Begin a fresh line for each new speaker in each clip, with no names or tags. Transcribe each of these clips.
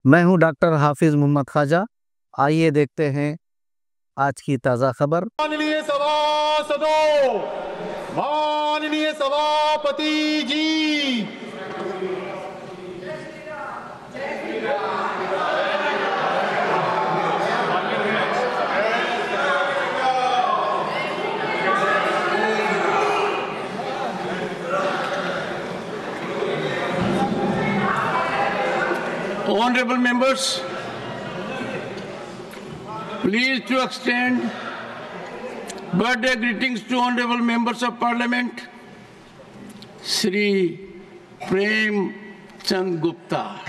मैं हूं डॉक्टर हाफिज मोहम्मद ख्वाजा। आइए देखते हैं आज की ताज़ा खबर।
माननीय सभासदों, माननीय सभापति जी, honorable members, pleased to extend birthday greetings to honorable members of parliament, Shri Prem Chand Gupta.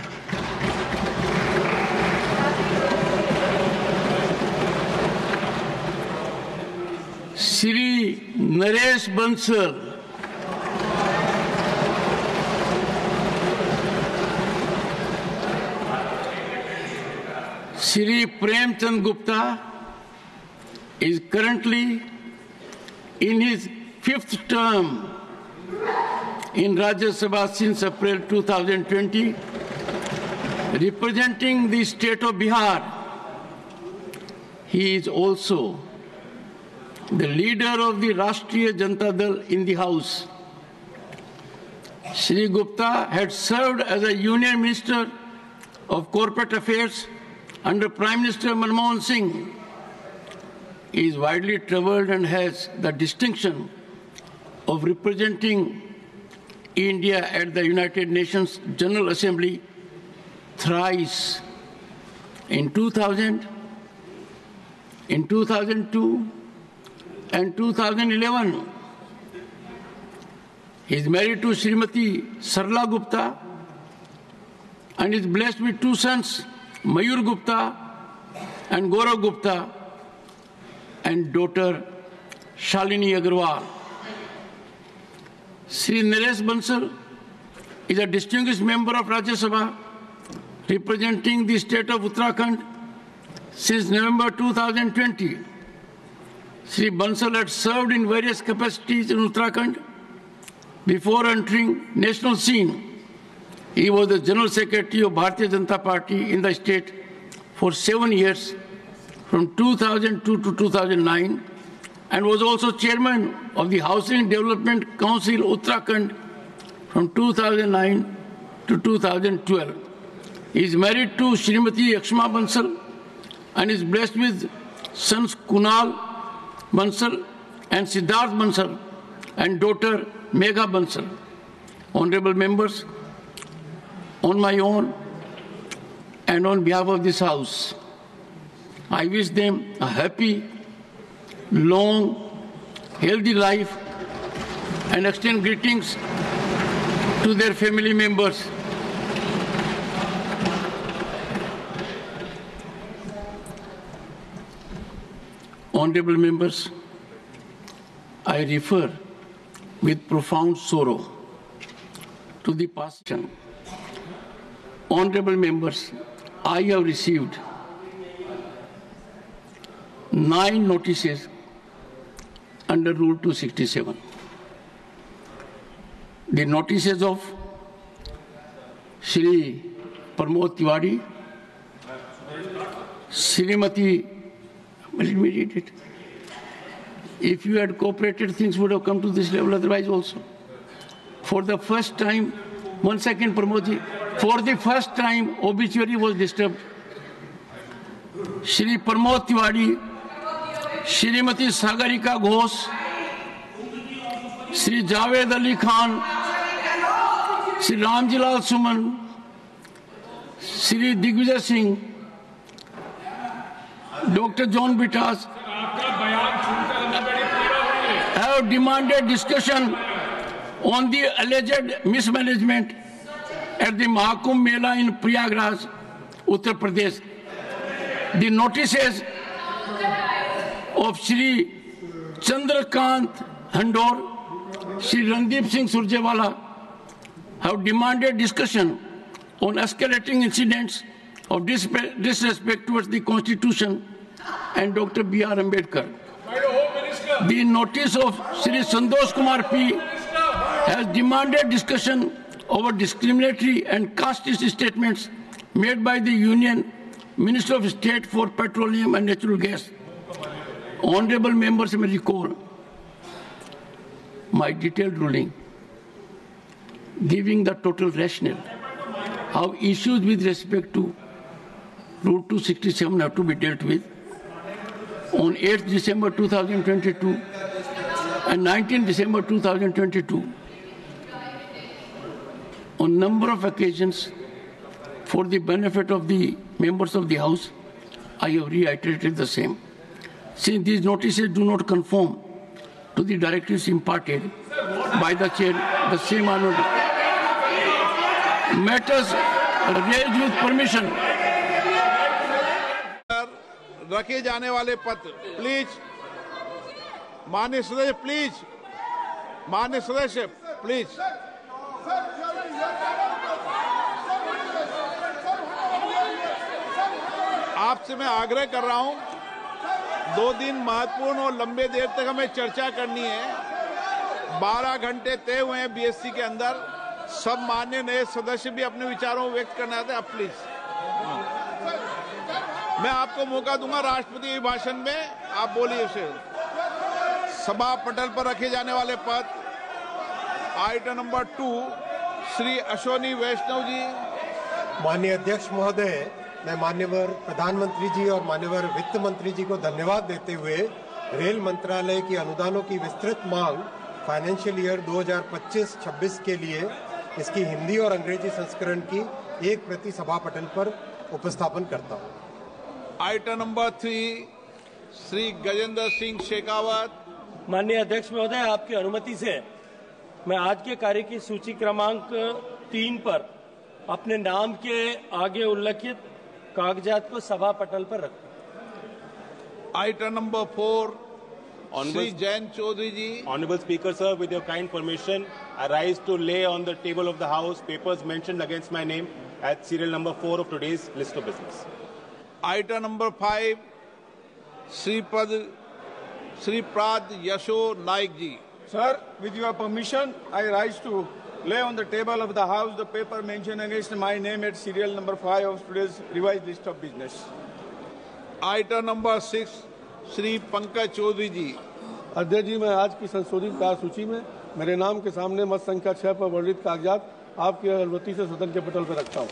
Shri Naresh Bansal, Shri Prem Chand Gupta is currently in his 5th term in Rajya Sabha since April 2020, representing the state of Bihar. He is also the leader of the Rashtriya Janata Dal in the House. Shri Gupta had served as a Union Minister of Corporate Affairs under Prime Minister Manmohan Singh. He is widely travelled and has the distinction of representing India at the United Nations General Assembly thrice, in 2000, in 2002, and 2011. He is married to Srimati Sarla Gupta and is blessed with 2 sons, Mayur Gupta and Gaurav Gupta, and daughter Shalini Agarwal. Shri Naresh Bansal is a distinguished member of Rajya Sabha representing the state of Uttarakhand since November 2020. Shri Bansal had served in various capacities in Uttarakhand before entering national scene. He was the General Secretary of Bharatiya Janata Party in the state for 7 years, from 2002 to 2009, and was also Chairman of the Housing Development Council Uttarakhand from 2009 to 2012. He is married to Srimati Yakshma Bansal and is blessed with sons Kunal Bansal and Siddharth Bansal and daughter Megha Bansal. Honorable members, on my own and on behalf of this House, I wish them a happy, long, healthy life and extend greetings to their family members. Honorable members, I refer with profound sorrow to the passing. Honorable members, I have received 9 notices under Rule 267. The notices of Shri Pramod Tiwari, Srimati, let me read it. If you had cooperated, things would have come to this level otherwise also. For the first time, 1 second, Pramodji. For the first time, obituary was disturbed. Shri Pramod Tiwari, Shrimati Sagarika Ghosh, Shri Javed Ali Khan, Shri Ramjilal Suman, Shri Digvijay Singh, Dr. John Bitas have demanded discussion on the alleged mismanagement at the Mahakumbh Mela in Prayagraj, Uttar Pradesh. The notices of Shri Chandrakant Handor, Shri Randeep Singh Surjewala have demanded discussion on escalating incidents of disrespect towards the Constitution and Dr. B.R. Ambedkar. The notice of Shri Santosh Kumar P. has demanded discussion over discriminatory and casteist statements made by the Union Minister of State for Petroleum and Natural Gas. Honorable members may recall my detailed ruling giving the total rationale how issues with respect to Route 267 have to be dealt with. On 8th December 2022 and 19th December 2022, on number of occasions, for the benefit of the members of the House, I have reiterated the same. Since these notices do not conform to the directives imparted by the chair, the same are not matters raised with permission.
रखे जाने वाले पत्र please, माननीय सदस्य please, माननीय सदस्य please. आपसे मैं आग्रह कर रहा हूं, 2 दिन महत्वपूर्ण और लंबे देर तक हमें चर्चा करनी है। 12 घंटे तय हुए हैं बीएससी के अंदर। सब मान्य नए सदस्य भी अपने विचारों व्यक्त करना चाहते हैं। आप प्लीज, मैं आपको मौका दूंगा राष्ट्रपति अभिभाषण में, आप बोलिए उसे। सभा पटल पर रखे जाने वाले पद आइटम नंबर 2 श्री अश्वनी वैष्णव जी।
माननीय अध्यक्ष महोदय, मैं माननीय प्रधानमंत्री जी और माननीय वित्त मंत्री जी को धन्यवाद देते हुए रेल मंत्रालय की अनुदानों की विस्तृत मांग फाइनेंशियल ईयर 2025-26 के लिए इसकी हिंदी और अंग्रेजी संस्करण की एक प्रति सभा पटल पर उपस्थापन करता हूं।
Item number 3 Shri Gajendra Singh Shekhawat.
माननीय अध्यक्ष महोदय, आपकी अनुमति से मैं आज के कार्य की सूची क्रमांक 3 पर अपने नाम के आगे उल्लेखित कागजात को सभा पटल पर रखता हूं।
Item number 4 Shri Jain Chaudhary ji.
Honorable Speaker, sir, with your kind permission, I rise to lay on the table of the House papers mentioned against my name at serial number 4 of today's list of business.
Item number 5 Shripad Yesso Naik ji.
Sir, with your permission, I rise to lay on the table of the House the paper mentioned against my name at serial number 5 of today's revised list of business.
Item number 6 Shri Pankaj Chaudhary ji.
अध्यक्ष जी, मैं आज की संशोधित कार्य सूची में मेरे नाम के सामने मत संख्या 6 पर वर्णित कागजात आपकी अनुमति से सदन के पटल पर रखता हूं।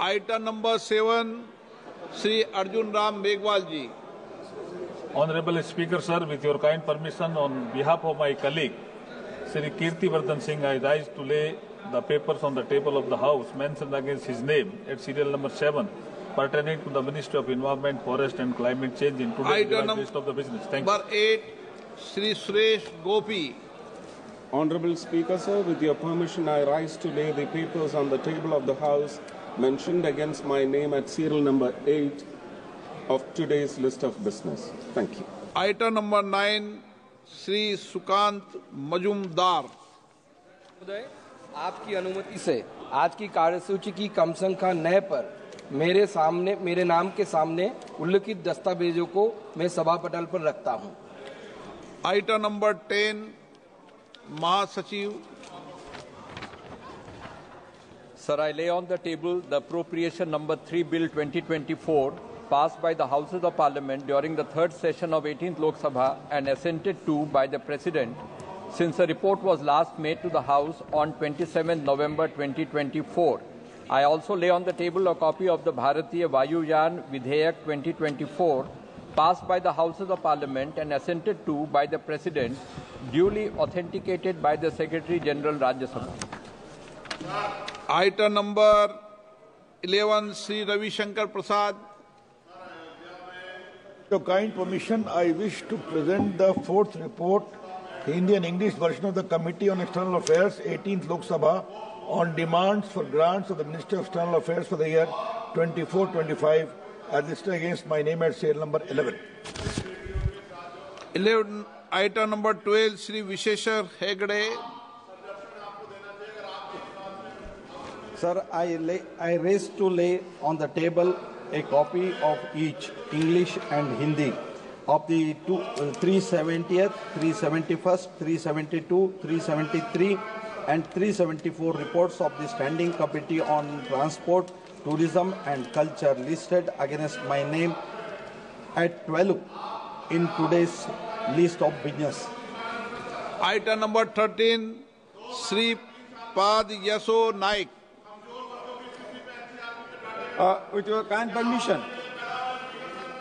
Item number 7 Shri Arjun Ram Meghwal ji.
Honorable Speaker, sir, with your kind permission, on behalf of my colleague, Sri Kirti Vardhan Singh, I rise to lay the papers on the table of the House mentioned against his name at serial number 7, pertaining to the Ministry of Environment, Forest and Climate Change in today's list of the business. Thank you.
Number 8, Sri Suresh Gopi.
Honorable Speaker, sir, with your permission, I rise to lay the papers on the table of the House mentioned against my name at serial number 8 of today's list of business. Thank you.
Item number 9, Shri Sukanta Majumdar.
आपकी अनुमति से आज की कार्यसूची की कम संख्या 9 पर मेरे नाम के सामने उल्लिखित दस्तावेजों को मैं सभा पटल पर रखता हूं।
आइटम नंबर 10 महासचिव।
Sir, I lay on the table the appropriation number 3 bill 2024 passed by the Houses of Parliament during the third session of 18th Lok Sabha and assented to by the President since the report was last made to the House on 27 November 2024. I also lay on the table a copy of the Bharatiya Vayuyan Vidheyak 2024 passed by the Houses of Parliament and assented to by the President, duly authenticated by the Secretary General Rajya Sabha.
Item number 11, Sri Ravi Shankar Prasad.
With your kind permission, I wish to present the fourth report, Hindi and English version of the Committee on External Affairs, 18th Lok Sabha, on demands for grants of the Ministry of External Affairs for the year 24-25, as listed against my name at serial number 11.
11. Item number 12, Sri Visheshar Hegde.
Sir, I raise to lay on the table a copy of each English and Hindi of the 370th, 371st, 372, 373, and 374 reports of the Standing Committee on Transport, Tourism and Culture listed against my name at 12 in today's list of business.
Item number 13, Sri Pad Yaso Naik.
With your kind permission,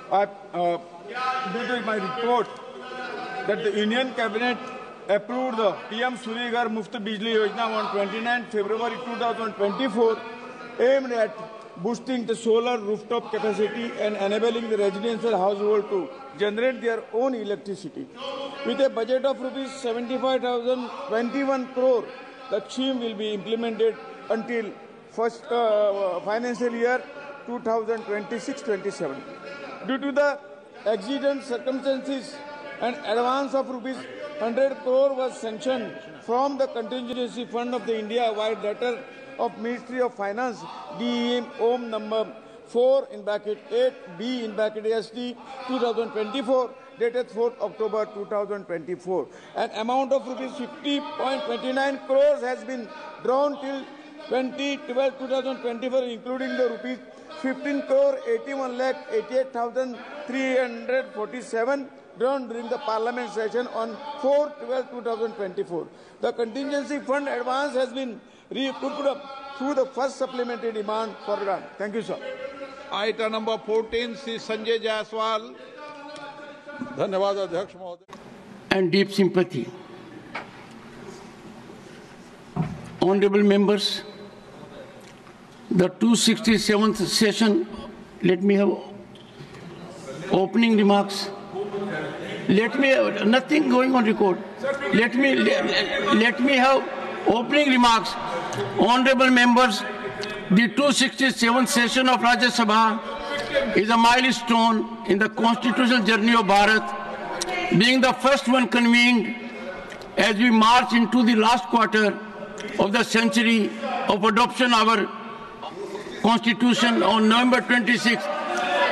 due to my report that the Union Cabinet approved the PM Surya Ghar Muft Bijli Yojana on 29 February 2024, aimed at boosting the solar rooftop capacity and enabling the residential household to generate their own electricity. With a budget of rupees 75,021 crore, the scheme will be implemented until first financial year 2026-27. Due to the exigent circumstances, an advance of rupees 100 crore was sanctioned from the contingency fund of the India-wide letter of Ministry of Finance, DEM OM number 4 in bracket 8B in bracket ASD 2024, dated 4th October 2024. An amount of rupees 50.29 crores has been drawn till 2012-2024, including the rupees 15 crore 81 lakh 88,347 drawn during the Parliament session on 4/12/2024. The contingency fund advance has been recouped up through the first supplementary demand for grant. Thank you, sir.
Item number 14, Sri Sanjay Jaiswal. Dhanyawad Adhyaksh Mahoday.
And deep sympathy. Honorable members, the 267th session, let me have opening remarks. Let me have nothing going on record. Let me have opening remarks. Honorable members, the 267th session of Rajya Sabha is a milestone in the constitutional journey of Bharat, being the first one convened as we march into the last quarter of the century of adoption of our Constitution on November 26,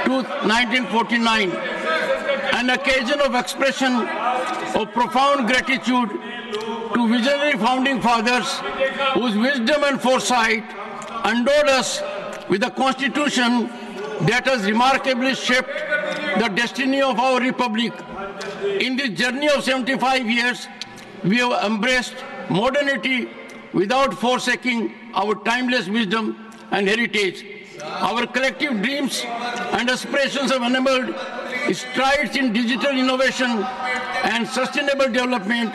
1949, an occasion of expression of profound gratitude to visionary founding fathers whose wisdom and foresight endowed us with a Constitution that has remarkably shaped the destiny of our Republic. In this journey of 75 years, we have embraced modernity without forsaking our timeless wisdom and heritage. Our collective dreams and aspirations have enabled strides in digital innovation and sustainable development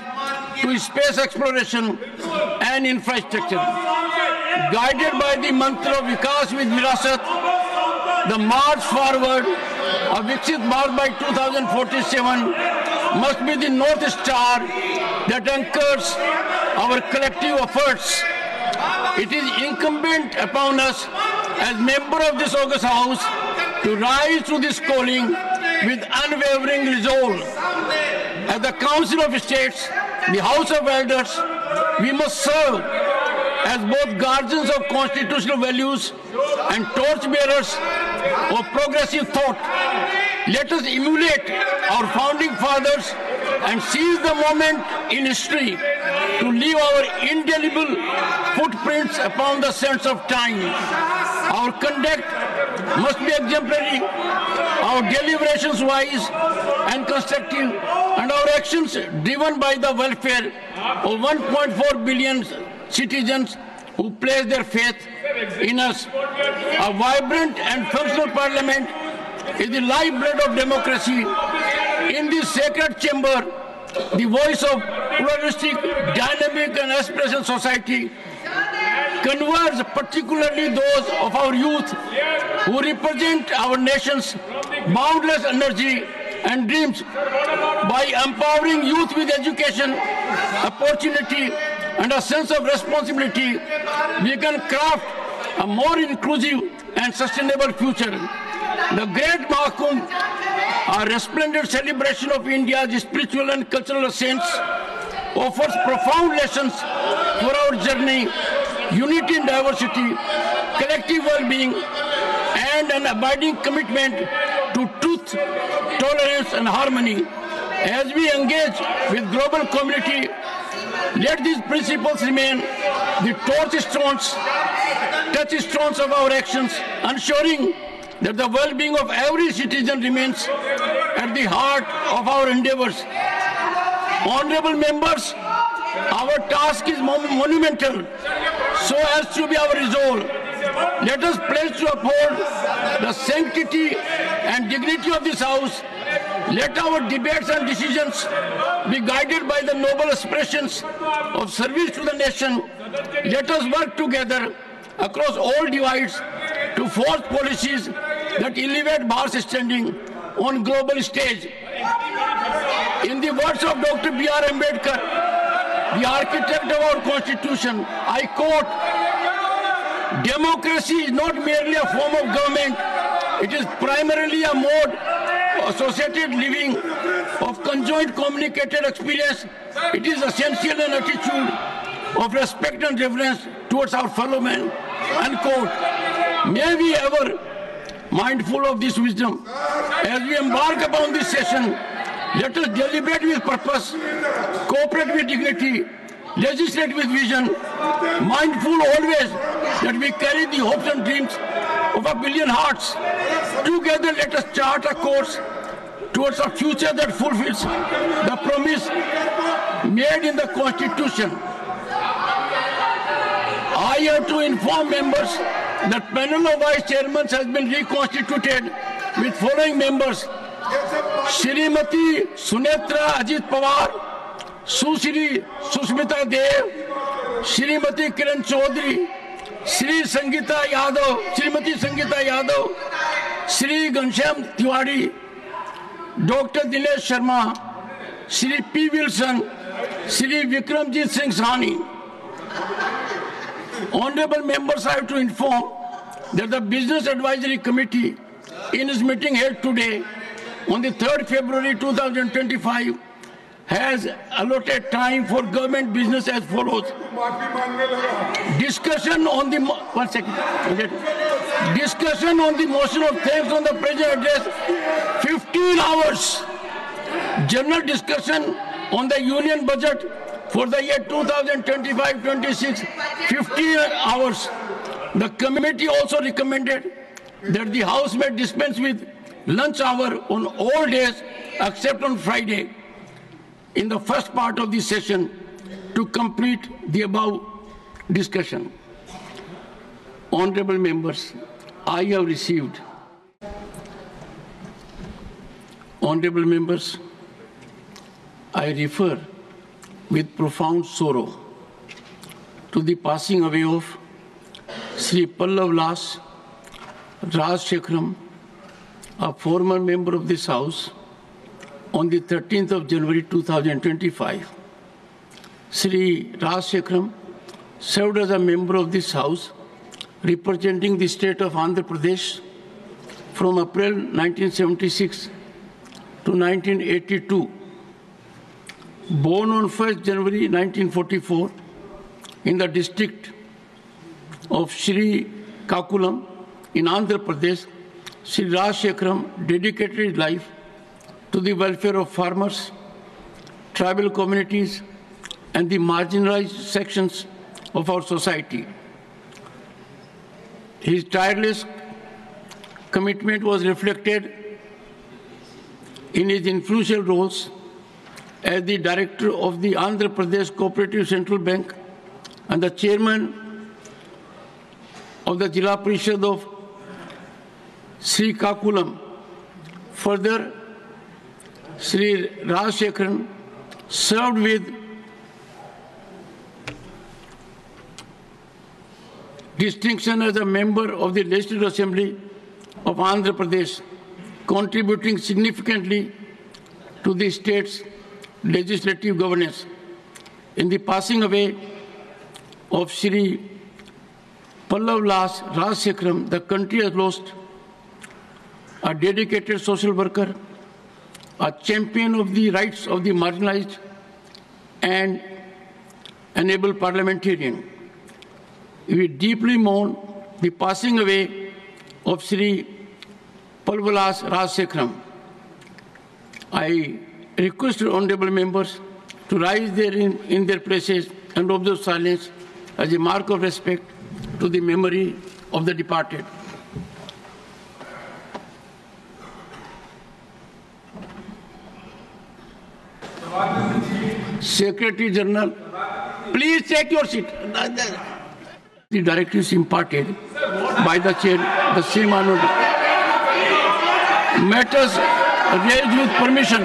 to space exploration and infrastructure. Guided by the mantra of Vikas with Virasat, the march forward of Viksit Bharat by 2047 must be the North Star that anchors our collective efforts. It is incumbent upon us as members of this august house to rise to this calling with unwavering resolve. As the Council of States, the House of Elders, we must serve as both guardians of constitutional values and torchbearers of progressive thought. Let us emulate our founding fathers and seize the moment in history to leave our indelible footprints upon the sands of time. Our conduct must be exemplary, our deliberations wise and constructive, and our actions driven by the welfare of 1.4 billion citizens who place their faith in us. A vibrant and functional parliament is the lifeblood of democracy. In this sacred chamber, the voice of pluralistic, dynamic and aspirational society converges, particularly those of our youth who represent our nation's boundless energy and dreams. By empowering youth with education, opportunity and a sense of responsibility, we can craft a more inclusive and sustainable future. The Great Mahakumbh, a resplendent celebration of India's spiritual and cultural saints, offers profound lessons for our journey, unity in diversity, collective well-being, and an abiding commitment to truth, tolerance, and harmony. As we engage with global community, Let these principles remain the touchstones of our actions, ensuring that the well-being of every citizen remains at the heart of our endeavors. Honorable members, our task is monumental, so as to be our resolve. Let us pledge to uphold the sanctity and dignity of this House. Let our debates and decisions be guided by the noble aspirations of service to the nation. Let us work together across all divides to force policies that elevate Bharat's standing on global stage. In the words of Dr. B.R. Ambedkar, the architect of our Constitution, I quote, "Democracy is not merely a form of government, it is primarily a mode of associated living, of conjoint communicated experience. It is essential an attitude of respect and reverence towards our fellow men," unquote. May we ever mindful of this wisdom. As we embark upon this session, let us deliberate with purpose, cooperate with dignity, legislate with vision, mindful always that we carry the hopes and dreams of a billion hearts. Together let us chart a course towards a future that fulfills the promise made in the Constitution. I have to inform members that panel of vice chairmen has been reconstituted with following members: Shrimati Sunetra Ajit Pawar, Sushri Susmita Dev, Shrimati Kiran Chaudhary, Shrimati Sangeeta Yadav, Shri Ghanshyam Tiwari, Dr. Dinesh Sharma, Shri P. Wilson, Shri Vikramjit Singh Sahni. Honorable members, I have to inform that the Business Advisory Committee, in its meeting held today, on the 3rd February 2025, has allotted time for government business as follows. Discussion on the motion of thanks on the President's address, 15 hours. General discussion on the Union budget for the year 2025-26, 15 hours. The committee also recommended that the House may dispense with lunch hour on all days except on Friday in the first part of the session to complete the above discussion. Honorable members, I have received. Honorable members, I refer with profound sorrow to the passing away of Sri Pallav Las Rajshekharam, a former member of this House, on the 13th of January 2025. Sri Rajshekharam served as a member of this House representing the state of Andhra Pradesh from April 1976 to 1982. Born on 1st January 1944 in the district of Sri Kakulam in Andhra Pradesh, Sri Rajshekharam dedicated his life to the welfare of farmers, tribal communities, and the marginalized sections of our society. His tireless commitment was reflected in his influential roles as the director of the Andhra Pradesh Cooperative Central Bank and the chairman of the Jila Parishad of Sri Kakulam. Further, Sri Rajshekharan served with distinction as a member of the Legislative Assembly of Andhra Pradesh, contributing significantly to the state's legislative governance. In the passing away of Sri Pallav Las Rajshekharam, the country has lost a dedicated social worker, a champion of the rights of the marginalized, and an able parliamentarian. We deeply mourn the passing away of Sri Pallav Las Rajshekharam. I request honorable members to rise there in their places and observe silence as a mark of respect to the memory of the departed. Secretary General, please take your seat. The directives imparted by the chair, the same honored matters raised with permission.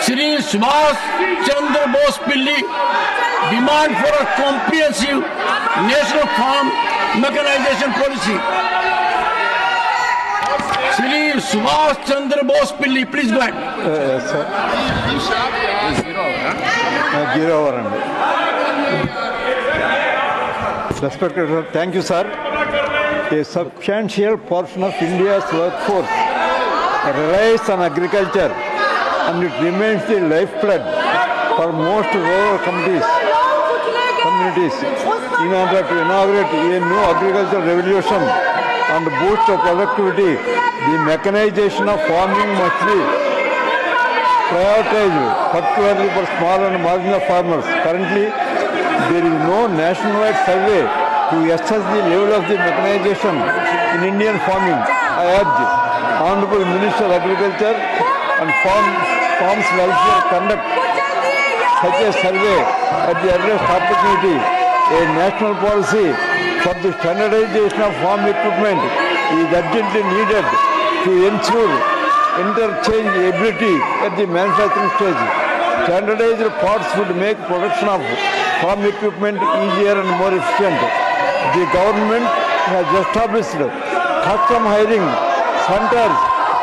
Shri Subhash Chandra Bose Pilli demand for a comprehensive national farm mechanization policy. Shri Subhash Chandra Bose Pilli, please go ahead.
Respected sir, thank you sir. A substantial portion of India's workforce relies on agriculture and it remains the lifeblood for most rural communities. In order to inaugurate a new agricultural revolution and boost of productivity, the mechanization of farming must be prioritized, particularly for small and marginal farmers. Currently, there is no nationwide survey to assess the level of the mechanization in Indian farming. I urge Honorable Minister of Agriculture and Farms Welfare conduct such a survey at the earliest opportunity. A national policy for the standardization of farm equipment is urgently needed to ensure interchangeability at the manufacturing stage. Standardized parts would make production of farm equipment easier and more efficient. The government has established custom hiring centers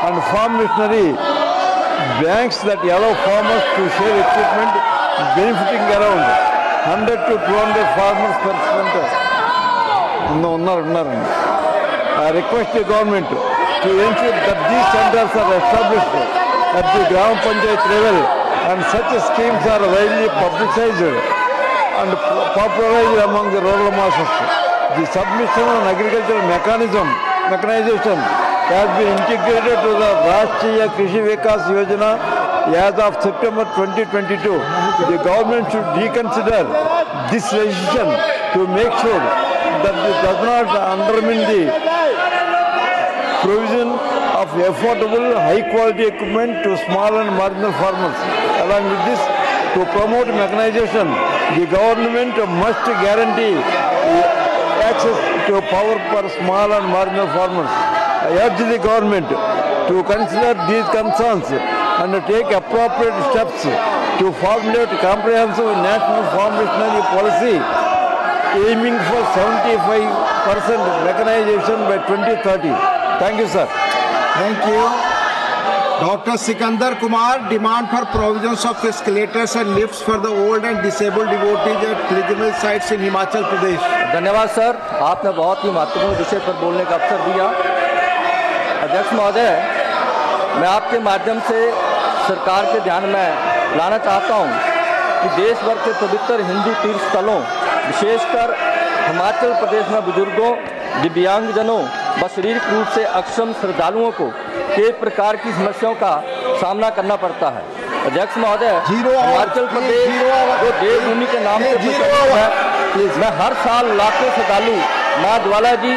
and farm machinery banks that allow farmers to share equipment, benefiting around 100 to 200 farmers per center. I request the government to ensure that these centers are established at the Gram Panchayat level and such schemes are widely publicized and popularized among the rural masses. The submission on agricultural mechanization has been integrated to the Rashtriya Krishi Vikas Yojana as of September 2022. The government should reconsider this decision to make sure that it does not undermine the provision of affordable, high-quality equipment to small and marginal farmers. Along with this, to promote mechanization, the government must guarantee access to power for small and marginal farmers. I urge the government to consider these concerns and take appropriate steps to formulate comprehensive national farm machinery policy aiming for 75% mechanization by 2030. Thank you, sir.
Thank you. Dr. Sikandar Kumar, demand for provisions of escalators and lifts for the old and disabled devotees at pilgrimage sites in Himachal Pradesh.
धन्यवाद sir, आपने बहुत ही महत्वपूर्ण विषय पर बोलने का अवसर दिया। अध्यक्ष महोदय, मैं आपके माध्यम से सरकार के ध्यान में लाना चाहता हूं कि देश भर के पवित्र हिंदू तीर्थ स्थलों, विशेषकर हिमाचल प्रदेश में बुजुर्गों, दिव्यांगजनों व शारीरिक रूप से अक्षम श्रद्धालुओं को कई प्रकार की समस्याओं का सामना करना पड़ता है। अध्यक्ष महोदय, हिमाचल प्रदेश जो देवभूमि के नाम से प्रसिद्ध है, मैं हर साल लाखों श्रद्धालु माँ ज्वाला जी,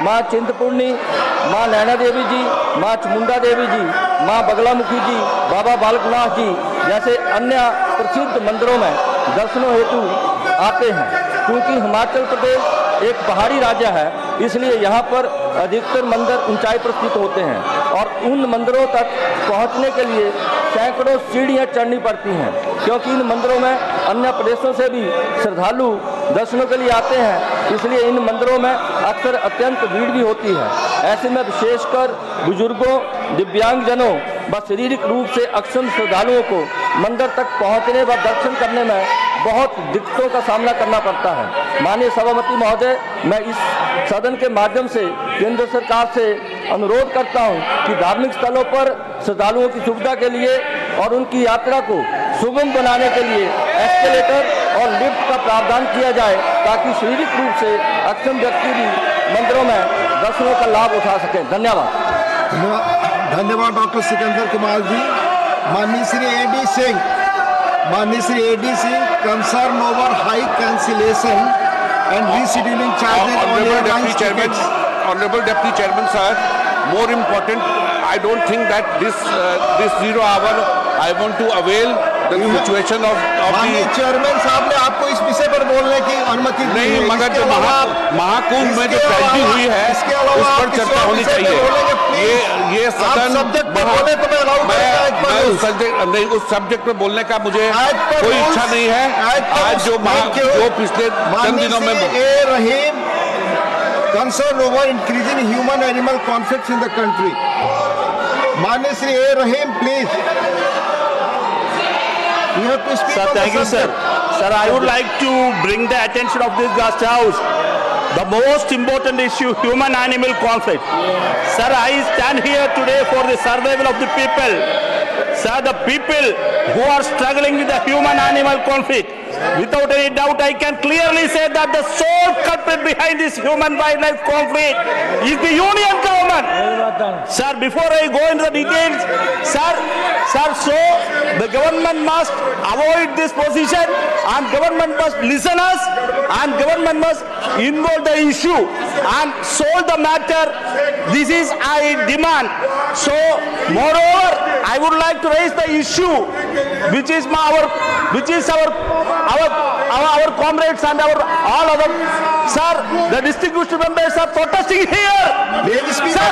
माँ चिंतपूर्णी, माँ नैना देवी जी, माँ चामुंडा देवी जी, माँ बगलामुखी जी, बाबा बालकनाथ जी जैसे अन्य प्रसिद्ध मंदिरों में दर्शनों हेतु आते हैं। क्योंकि हिमाचल प्रदेश एक पहाड़ी राज्य है, इसलिए यहाँ पर अधिकतर मंदिर ऊंचाई पर स्थित होते हैं और उन मंदिरों तक पहुँचने के लिए सैकड़ों सीढ़ियाँ चढ़नी पड़ती हैं, क्योंकि इन मंदिरों में अन्य प्रदेशों से भी श्रद्धालु दर्शनों के लिए आते हैं। इसलिए इन मंदिरों में अक्सर अत्यंत भीड़ भी होती है। ऐसे में विशेषकर बुजुर्गों, दिव्यांगजनों व शारीरिक रूप से अक्षम श्रद्धालुओं को मंदिर तक पहुँचने व दर्शन करने में बहुत दिक्कतों का सामना करना पड़ता है। माननीय सभापति महोदय, मैं इस सदन के माध्यम से केंद्र सरकार से अनुरोध करता हूं कि धार्मिक स्थलों पर श्रद्धालुओं की सुविधा के लिए और उनकी यात्रा को सुगम बनाने के लिए एस्केलेटर और लिफ्ट का प्रावधान किया जाए, ताकि शारीरिक रूप से अक्षम व्यक्ति भी मंदिरों में दर्शनों का लाभ उठा सकें। धन्यवाद।
धन्यवाद डॉक्टर सिकंदर कुमार जी। माननीय Shri A.D. Singh, concern over high cancellation and rescheduling charges on airlines tickets.
Honorable Deputy Chairman, sir, more important, I don't think that this 0 hour I want to avail the situation of
माननीय chairman साहब ने आपको इस विषय पर बोलने की अनुमति दी
नहीं,
है।
मगर जो महाकुंभ में जो ट्रेजेडी हुई है उस पर चर्चा होनी चाहिए। ये सदन मैं उस सब्जेक्ट पे बोलने का मुझे कोई इच्छा नहीं है। आज जो पिछले चंद दिनों में
concern over increasing human-animal conflicts in the country. माननीय Shri A. Rahim, please. You have to speak.
Sir, thank you, sir. Sir, I would like to bring the attention of this Gast House. The most important issue, human-animal conflict. Sir, I stand here today for the survival of the people. Sir, the people who are struggling with the human-animal conflict. Without any doubt, I can clearly say that the sole culprit behind this human-wildlife conflict is the union government. Sir, before I go into the details, sir, so the government must avoid this position and government must listen us and government must involve the issue and solve the matter. This is I demand. So, moreover, I would like to raise the issue which is our comrades and all other. Sir, the distinguished members are protesting here. Sir,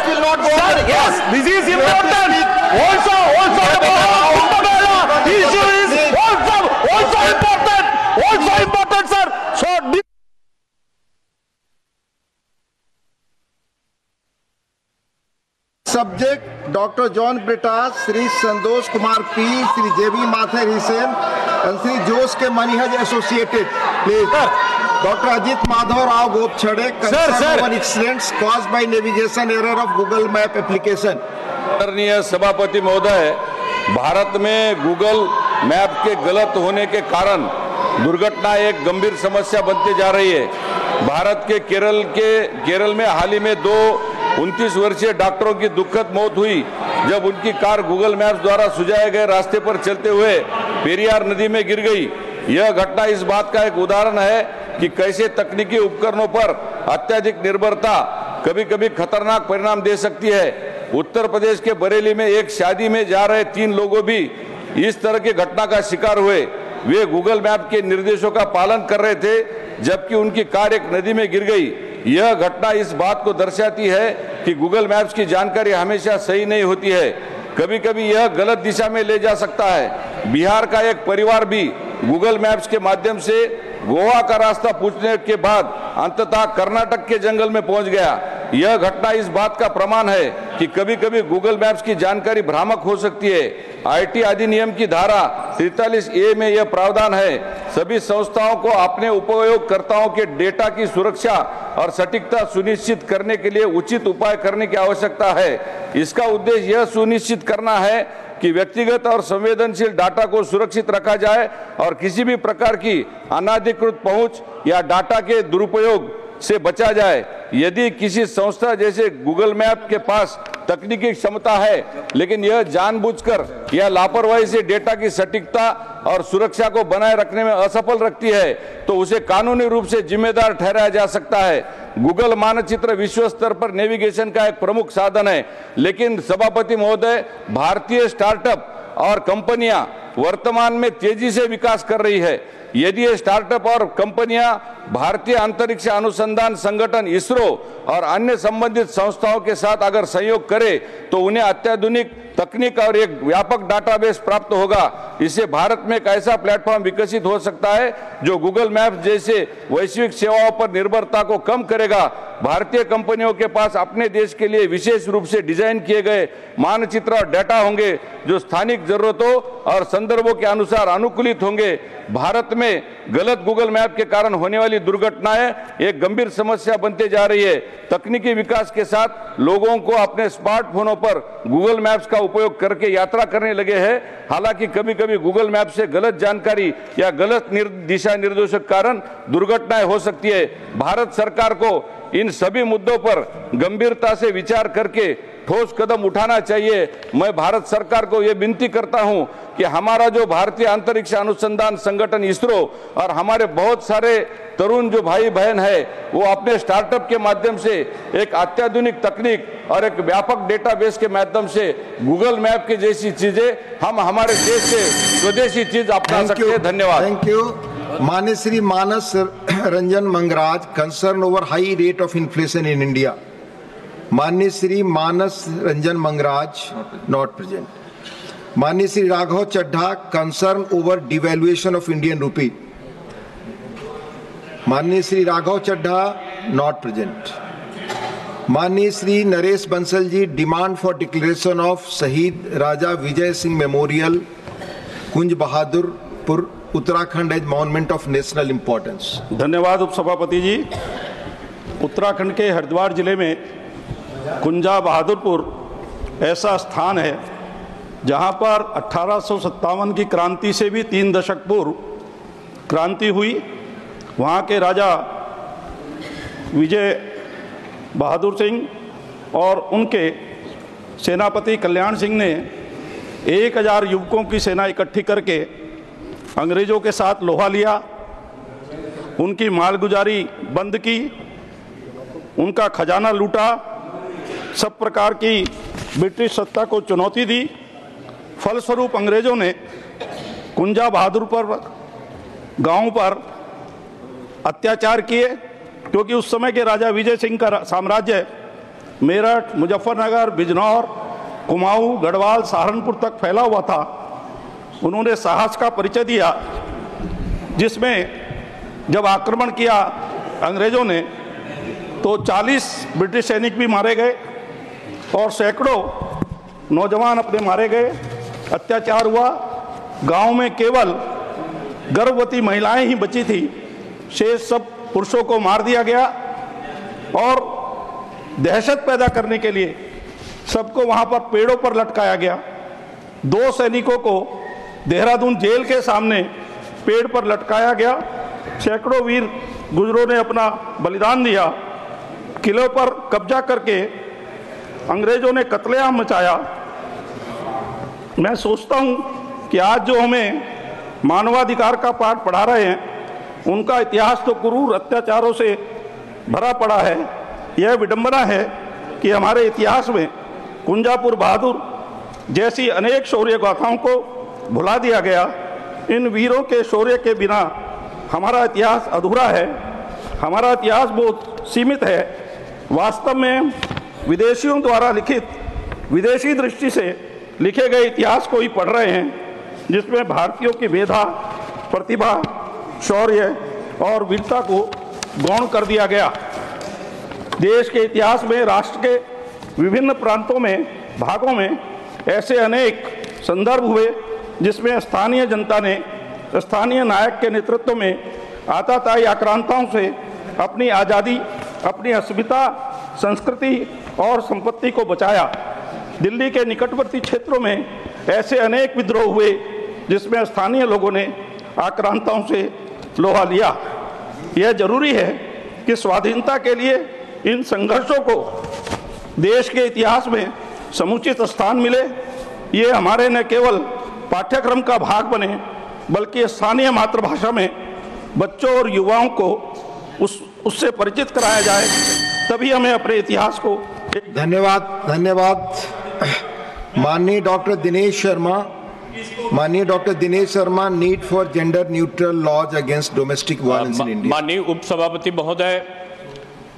will not go sir, yes, this is important. Also the issue is also important, sir. So,
Subject: Dr. John Britas, Sri Santosh Kumar P, Sri J.B. Mathur Hussain, and Sri Jose K. Manihaj Associated. Please. Dr. Ajit Madhav Rao Gopchade, concern over accidents caused by navigation error of Google Map application.
आदरणीय सभापति महोदय, भारत में Google map के गलत होने के कारण दुर्घटना एक गंभीर समस्या बनती जा रही है। भारत के केरल में हाल ही में 29 वर्षीय डॉक्टरों की दुखद मौत हुई जब उनकी कार गूगल मैप्स द्वारा सुझाए गए रास्ते पर चलते हुए पेरियार नदी में गिर गई। यह घटना इस बात का एक उदाहरण है कि कैसे तकनीकी उपकरणों पर अत्यधिक निर्भरता कभी-कभी खतरनाक परिणाम दे सकती है। उत्तर प्रदेश के बरेली में एक शादी में जा रहे 3 लोगों भी इस तरह की घटना का शिकार हुए। वे गूगल मैप के निर्देशों का पालन कर रहे थे जबकि उनकी कार एक नदी में गिर गई। यह घटना इस बात को दर्शाती है कि गूगल मैप्स की जानकारी हमेशा सही नहीं होती है, कभी-कभी यह गलत दिशा में ले जा सकता है। बिहार का एक परिवार भी गूगल मैप्स के माध्यम से गोवा का रास्ता पूछने के बाद अंततः कर्नाटक के जंगल में पहुंच गया। यह घटना इस बात का प्रमाण है कि कभी-कभी गूगल मैप्स की जानकारी भ्रामक हो सकती है। आईटी अधिनियम की धारा 43A में यह प्रावधान है, सभी संस्थाओं को अपने उपयोगकर्ताओं के डेटा की सुरक्षा और सटीकता सुनिश्चित करने के लिए उचित उपाय करने की आवश्यकता है। इसका उद्देश्य यह सुनिश्चित करना है कि व्यक्तिगत और संवेदनशील डाटा को सुरक्षित रखा जाए और किसी भी प्रकार की अनाधिकृत पहुंच या डाटा के दुरुपयोग से बचा जाए। यदि किसी संस्था जैसे गूगल मैप के पास तकनीकी क्षमता है लेकिन यह जानबूझकर या लापरवाही से डेटा की सटीकता और सुरक्षा को बनाए रखने में असफल रखती है तो उसे कानूनी रूप से जिम्मेदार ठहराया जा सकता है। गूगल मानचित्र विश्व स्तर पर नेविगेशन का एक प्रमुख साधन है, लेकिन सभापति महोदय, भारतीय स्टार्टअप और कंपनियां वर्तमान में तेजी से विकास कर रही है। यदि ये स्टार्टअप और कंपनियां भारतीय अंतरिक्ष अनुसंधान संगठन इसरो और अन्य संबंधित संस्थाओं के साथ अगर सहयोग करे तो उन्हें अत्याधुनिक तकनीक और एक व्यापक डाटाबेस प्राप्त होगा। इससे भारत में एक ऐसा प्लेटफॉर्म विकसित हो सकता है जो गूगल मैप जैसे वैश्विक सेवाओं पर निर्भरता को कम करेगा। भारतीय कंपनियों के पास अपने देश के लिए विशेष रूप से डिजाइन किए गए मानचित्र और डाटा होंगे जो स्थानिक जरूरतों और संदर्भों के अनुसार अनुकूलित होंगे। भारत में गलत गूगल मैप के कारण होने वाली दुर्घटनाएं एक गंभीर समस्या बनते जा रही है। तकनीकी विकास के साथ लोगों को अपने स्मार्टफोनों पर गूगल मैप्स का उपयोग करके यात्रा करने लगे हैं। हालांकि कभी-कभी गूगल मैप से गलत जानकारी या गलत दिशा निर्देशों के कारण दुर्घटनाएं हो सकती है। भारत सरकार को
इन सभी मुद्दों पर गंभीरता से विचार करके ठोस कदम उठाना चाहिए। मैं भारत सरकार को ये विनती करता हूं कि हमारा जो भारतीय अंतरिक्ष अनुसंधान संगठन इसरो और हमारे बहुत सारे तरुण जो भाई बहन है वो अपने स्टार्टअप के माध्यम से एक अत्याधुनिक तकनीक और एक व्यापक डेटाबेस के माध्यम से गूगल मैप की जैसी चीजें हम हमारे देश से स्वदेशी चीज अपना सकते हैं। धन्यवाद।
Thank you. माननीय Shri Manas Ranjan Mangaraj, concern over high rate of inflation in India. माननीय श्री मानस रंजन मंगराज, नॉट प्रेजेंट। माननीय Shri Raghav Chadha, concern over devaluation of Indian rupee. माननीय श्री राघव चड्ढा, नॉट प्रेजेंट। माननीय Shri Naresh Bansal ji, demand for declaration of Shaheed Raja Vijay Singh memorial, Kunj Bahadurpur, Uttarakhand as monument of national importance.
धन्यवाद उपसभापति जी। उत्तराखंड के हरिद्वार जिले में कुंजा बहादुरपुर ऐसा स्थान है जहां पर 1857 की क्रांति से भी 3 दशक पूर्व क्रांति हुई। वहां के राजा विजय बहादुर सिंह और उनके सेनापति कल्याण सिंह ने 1000 युवकों की सेना इकट्ठी करके अंग्रेजों के साथ लोहा लिया, उनकी मालगुजारी बंद की, उनका खजाना लूटा, सब प्रकार की ब्रिटिश सत्ता को चुनौती दी। फलस्वरूप अंग्रेजों ने कुंजा बहादुर पर गांव पर अत्याचार किए, क्योंकि उस समय के राजा विजय सिंह का साम्राज्य मेरठ, मुजफ्फरनगर, बिजनौर, कुमाऊं, गढ़वाल, सहारनपुर तक फैला हुआ था। उन्होंने साहस का परिचय दिया, जिसमें जब आक्रमण किया अंग्रेजों ने तो 40 ब्रिटिश सैनिक भी मारे गए और सैकड़ों नौजवान अपने मारे गए। अत्याचार हुआ। गांव में केवल गर्भवती महिलाएं ही बची थी, शेष सब पुरुषों को मार दिया गया और दहशत पैदा करने के लिए सबको वहां पर पेड़ों पर लटकाया गया। 2 सैनिकों को देहरादून जेल के सामने पेड़ पर लटकाया गया। सैकड़ों वीर गुजरों ने अपना बलिदान दिया। किलों पर कब्जा करके अंग्रेजों ने कत्लेआम मचाया। मैं सोचता हूं कि आज जो हमें मानवाधिकार का पाठ पढ़ा रहे हैं, उनका इतिहास तो क्रूर अत्याचारों से भरा पड़ा है। यह विडंबना है कि हमारे इतिहास में कुंजापुर बहादुर जैसी अनेक शौर्य गाथाओं को भुला दिया गया। इन वीरों के शौर्य के बिना हमारा इतिहास अधूरा है, हमारा इतिहास बहुत सीमित है। वास्तव में विदेशियों द्वारा लिखित, विदेशी दृष्टि से लिखे गए इतिहास को ही पढ़ रहे हैं, जिसमें भारतीयों की मेधा, प्रतिभा, शौर्य और वीरता को गौण कर दिया गया। देश के इतिहास में राष्ट्र के विभिन्न प्रांतों में, भागों में ऐसे अनेक संदर्भ हुए जिसमें स्थानीय जनता ने स्थानीय नायक के नेतृत्व में आताताई आक्रांताओं से अपनी आज़ादी, अपनी अस्मिता, संस्कृति और संपत्ति को बचाया। दिल्ली के निकटवर्ती क्षेत्रों में ऐसे अनेक विद्रोह हुए जिसमें स्थानीय लोगों ने आक्रांताओं से लोहा लिया। यह जरूरी है कि स्वाधीनता के लिए इन संघर्षों को देश के इतिहास में समुचित स्थान मिले। ये हमारे न केवल पाठ्यक्रम का भाग बने, बल्कि स्थानीय मातृभाषा में बच्चों और युवाओं को उससे परिचित कराया जाए, तभी हमें अपने इतिहास को।
धन्यवाद। माननीय doctor Dinesh Sharma, need for gender neutral laws against domestic violence in India.
माननीय उपसभापति महोदय,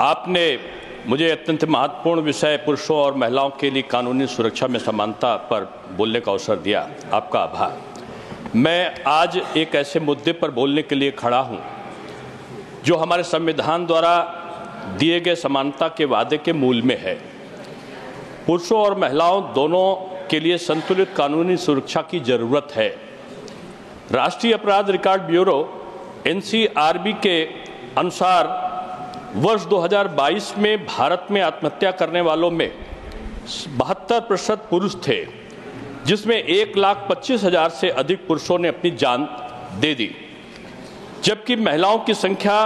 आपने मुझे अत्यंत महत्वपूर्ण विषय पुरुषों और महिलाओं के लिए कानूनी सुरक्षा में समानता पर बोलने का अवसर दिया। आपका आभार। मैं आज एक ऐसे मुद्दे पर बोलने के लिए खड़ा हूं जो हमारे संविधान द्वारा दिए गए समानता के वादे के मूल में है। पुरुषों और महिलाओं दोनों के लिए संतुलित कानूनी सुरक्षा की जरूरत है। राष्ट्रीय अपराध रिकॉर्ड ब्यूरो NCRB के अनुसार वर्ष 2022 में भारत में आत्महत्या करने वालों में 72% पुरुष थे, जिसमें 1,25,000 से अधिक पुरुषों ने अपनी जान दे दी, जबकि महिलाओं की संख्या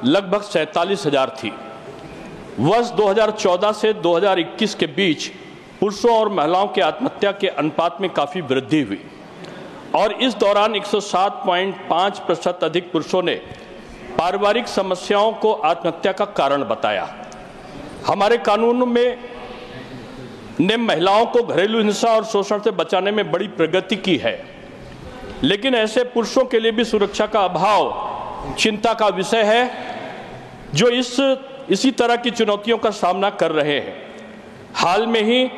लगभग 47,000 थी। वर्ष 2014 से 2021 के बीच पुरुषों और महिलाओं के आत्महत्या के अनुपात में काफ़ी वृद्धि हुई और इस दौरान 107.5% अधिक पुरुषों ने पारिवारिक समस्याओं को आत्महत्या का कारण बताया। हमारे कानून में ने महिलाओं को घरेलू हिंसा और शोषण से बचाने में बड़ी प्रगति की है, लेकिन ऐसे पुरुषों के लिए भी सुरक्षा का अभाव चिंता का विषय है जो इसी तरह की चुनौतियों का सामना कर रहे हैं। हाल में ही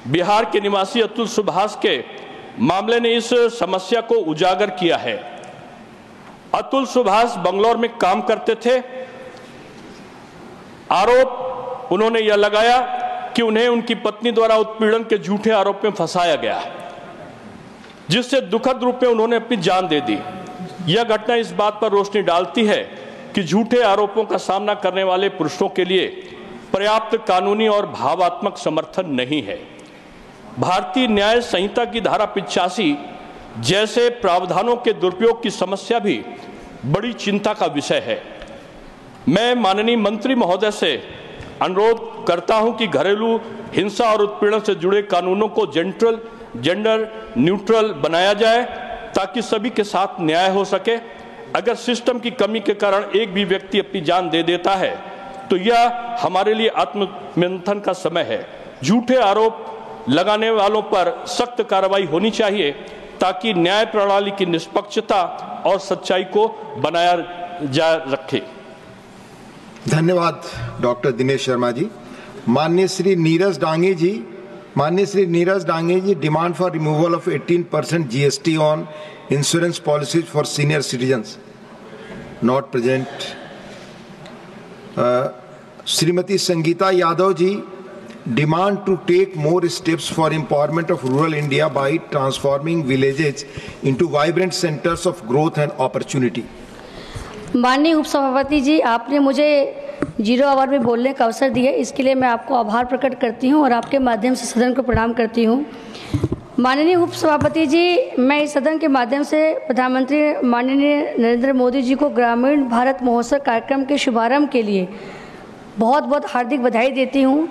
बिहार के निवासी अतुल सुभाष के मामले ने इस समस्या को उजागर किया है। अतुल सुभाष बंगलौर में काम करते थे। आरोप उन्होंने यह लगाया कि उन्हें उनकी पत्नी द्वारा उत्पीड़न के झूठे आरोप में फंसाया गया, जिससे दुखद रूप में उन्होंने अपनी जान दे दी। यह घटना इस बात पर रोशनी डालती है कि झूठे आरोपों का सामना करने वाले पुरुषों के लिए पर्याप्त कानूनी और भावात्मक समर्थन नहीं है। भारतीय न्याय संहिता की धारा 85 जैसे प्रावधानों के दुरुपयोग की समस्या भी बड़ी चिंता का विषय है। मैं माननीय मंत्री महोदय से अनुरोध करता हूं कि घरेलू हिंसा और उत्पीड़न से जुड़े कानूनों को जेंडर न्यूट्रल बनाया जाए ताकि सभी के साथ न्याय हो सके। अगर सिस्टम की कमी के कारण एक भी व्यक्ति अपनी जान दे देता है तो यह हमारे लिए आत्ममंथन का समय है। झूठे आरोप लगाने वालों पर सख्त कार्रवाई होनी चाहिए ताकि न्याय प्रणाली की निष्पक्षता और सच्चाई को बनाया जा रखे।
धन्यवाद डॉक्टर दिनेश शर्मा जी। माननीय Shri Neeraj Dange ji demand for removal of 18% GST on insurance policies for senior citizens not present. Shrimati Sangeeta Yadav ji demand to take more steps for empowerment of rural India by transforming villages into vibrant centres of growth and opportunity.
माननीय उपसभापति जी, आपने मुझे 0 our में बोलने का अवसर दिया, इसके लिए मैं आपको आभार प्रकट करती हूं और आपके माध्यम से सदन को प्रणाम करती हूं। माननीय उपसभापति जी, मैं इस सदन के माध्यम से प्रधानमंत्री माननीय नरेंद्र मोदी जी को ग्रामीण भारत महोत्सव कार्यक्रम के शुभारंभ के लिए बहुत बहुत हार्दिक बधाई देती हूं।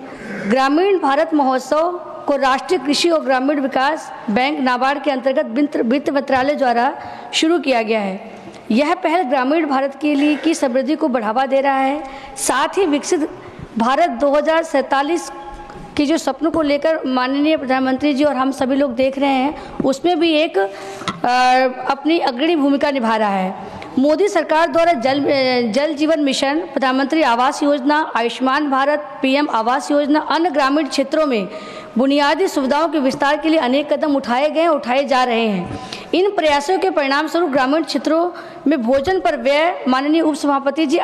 ग्रामीण भारत महोत्सव को राष्ट्रीय कृषि और ग्रामीण विकास बैंक नाबार्ड के अंतर्गत वित्त मंत्रालय द्वारा शुरू किया गया है। यह पहल ग्रामीण भारत के लिए की समृद्धि को बढ़ावा दे रहा है, साथ ही विकसित भारत 2047 के जो सपनों को लेकर माननीय प्रधानमंत्री जी और हम सभी लोग देख रहे हैं, उसमें भी एक अपनी अग्रणी भूमिका निभा रहा है। मोदी सरकार द्वारा जल जीवन मिशन, प्रधानमंत्री आवास योजना, आयुष्मान भारत, PM आवास योजना, अन्य ग्रामीण क्षेत्रों में बुनियादी सुविधाओं के विस्तार के लिए अनेक कदम उठाए जा रहे हैं। इन प्रयासों के परिणाम स्वरूप ग्रामीण क्षेत्रों में भोजन पर व्यय, माननीय उपसभापति जी,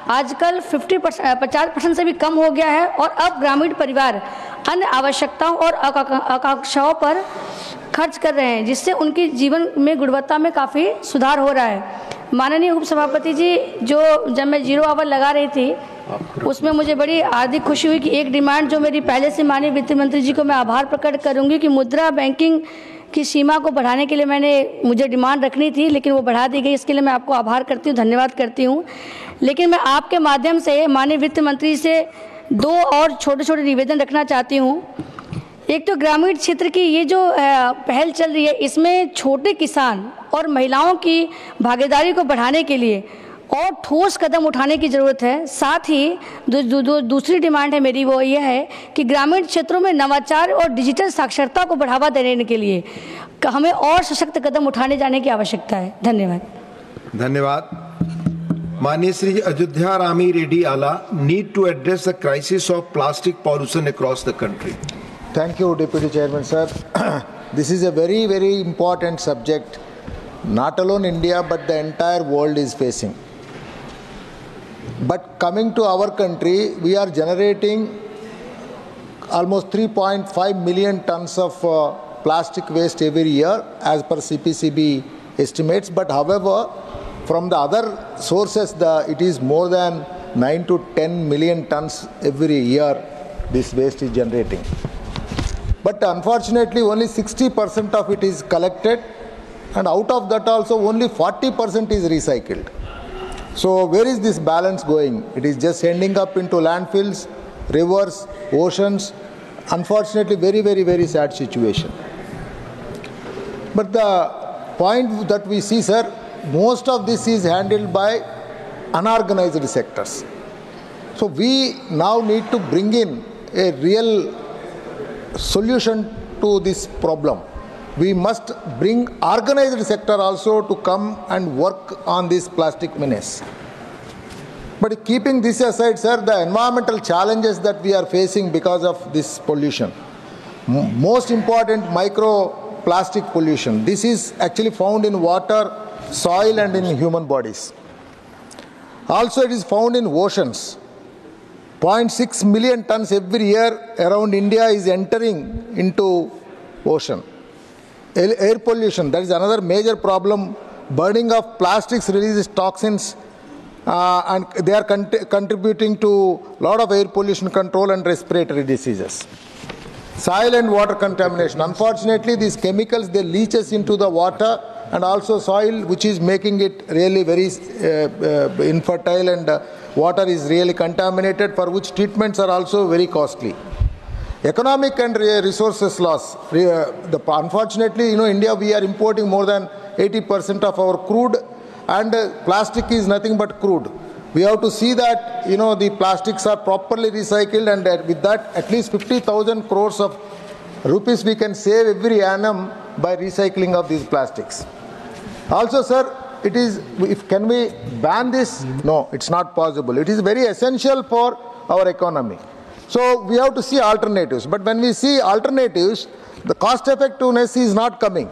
आजकल 50% से भी कम हो गया है और अब ग्रामीण परिवार अन्य आवश्यकताओं और आकांक्षाओं पर खर्च कर रहे हैं, जिससे उनकी जीवन में गुणवत्ता में काफ़ी सुधार हो रहा है। माननीय उपसभापति जी, जब मैं 0 आवर लगा रही थी उसमें मुझे बड़ी हार्दिक खुशी हुई कि एक डिमांड जो मेरी पहले से माननीय वित्त मंत्री जी को मैं आभार प्रकट करूंगी कि मुद्रा बैंकिंग की सीमा को बढ़ाने के लिए मुझे डिमांड रखनी थी, लेकिन वो बढ़ा दी गई। इसके लिए मैं आपको आभार करती हूँ, धन्यवाद करती हूँ। लेकिन मैं आपके माध्यम से माननीय वित्त मंत्री से 2 और छोटे निवेदन रखना चाहती हूँ। एक तो ग्रामीण क्षेत्र की ये जो पहल चल रही है, इसमें छोटे किसान और महिलाओं की भागीदारी को बढ़ाने के लिए और ठोस कदम उठाने की ज़रूरत है। साथ ही दूसरी डिमांड है मेरी, वो ये है कि ग्रामीण क्षेत्रों में नवाचार और डिजिटल साक्षरता को बढ़ावा देने के लिए हमें और सशक्त कदम उठाने जाने की आवश्यकता है।
धन्यवाद। माननीय Shri Ayodhya Rami Reddy Alla need to address the crisis of plastic pollution across the country.
Thank you, Deputy Chairman, sir. This is a very, very important subject, not alone India, but the entire world is facing. But coming to our country, we are generating almost 3.5 million tons of plastic waste every year, as per CPCB estimates. But however, from the other sources, it is more than 9 to 10 million tons every year this waste is generating. But unfortunately, only 60% of it is collected, and out of that also only 40% is recycled. So where is this balance going? It is just ending up into landfills, rivers, oceans. Unfortunately, very, very, very sad situation. But the point that we see, sir, most of this is handled by unorganized sectors. So we now need to bring in a real solution to this problem. We must bring organized sector also to come and work on this plastic menace. But keeping this aside, sir, the environmental challenges that we are facing because of this pollution, most important, microplastic pollution. This is actually found in water, soil and in human bodies. Also it is found in oceans. 0.6 million tons every year around India is entering into ocean. Air pollution, that is another major problem. Burning of plastics releases toxins and they are contributing to a lot of air pollution control and respiratory diseases. Soil and water contamination. Unfortunately, these chemicals, they leaches into the water and also soil, which is making it really very infertile, and water is really contaminated, for which treatments are also very costly. Economic and resources loss. Unfortunately, India, we are importing more than 80% of our crude, and plastic is nothing but crude. We have to see that, the plastics are properly recycled, and with that, at least 50,000 crores of rupees we can save every annum by recycling of these plastics. Also, sir, can we ban this? No, it's not possible. It is very essential for our economy. So we have to see alternatives. But when we see alternatives, the cost effectiveness is not coming.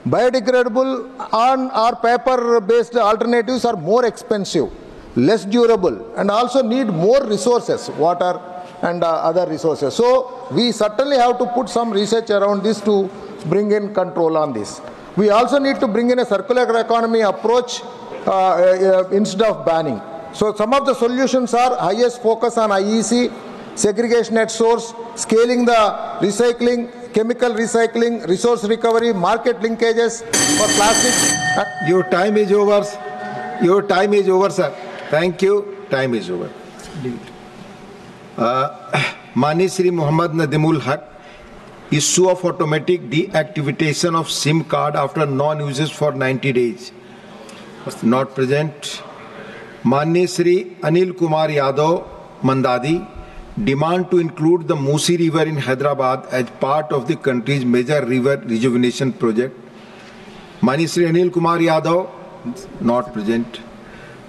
Biodegradable or paper-based alternatives are more expensive, less durable, and also need more resources, water and other resources. So we certainly have to put some research around this to bring in control on this. We also need to bring in a circular economy approach instead of banning. So some of the solutions are highest focus on IEC, segregation at source, scaling the recycling, chemical recycling, resource recovery, market linkages for plastics. Your time is over. Your time is over, sir. Thank you. Time is over.
Mani Shri Muhammad Nadimul Haq, issue of automatic deactivation of SIM card after non-usage for 90 days. Not present. Mani Shri Anil Kumar Yadav Mandadi, demand to include the Musi River in Hyderabad as part of the country's major river rejuvenation project. Mani Shri Anil Kumar Yadav, not present.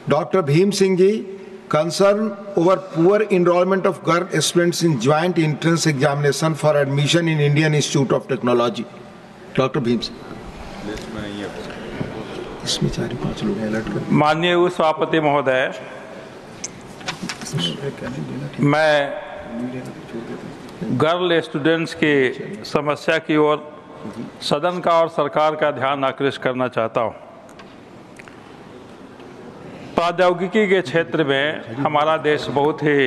Dr. Bhim Singh Ji, concern over poor enrollment of girl aspirants in joint entrance examination for admission in Indian Institute of Technology. Dr. Bhim Singh.
माननीय सभापति महोदय, मैं girl students की समस्या की ओर सदन का और सरकार का ध्यान आकृष्ट करना चाहता हूं। प्रौद्योगिकी के क्षेत्र में हमारा देश बहुत ही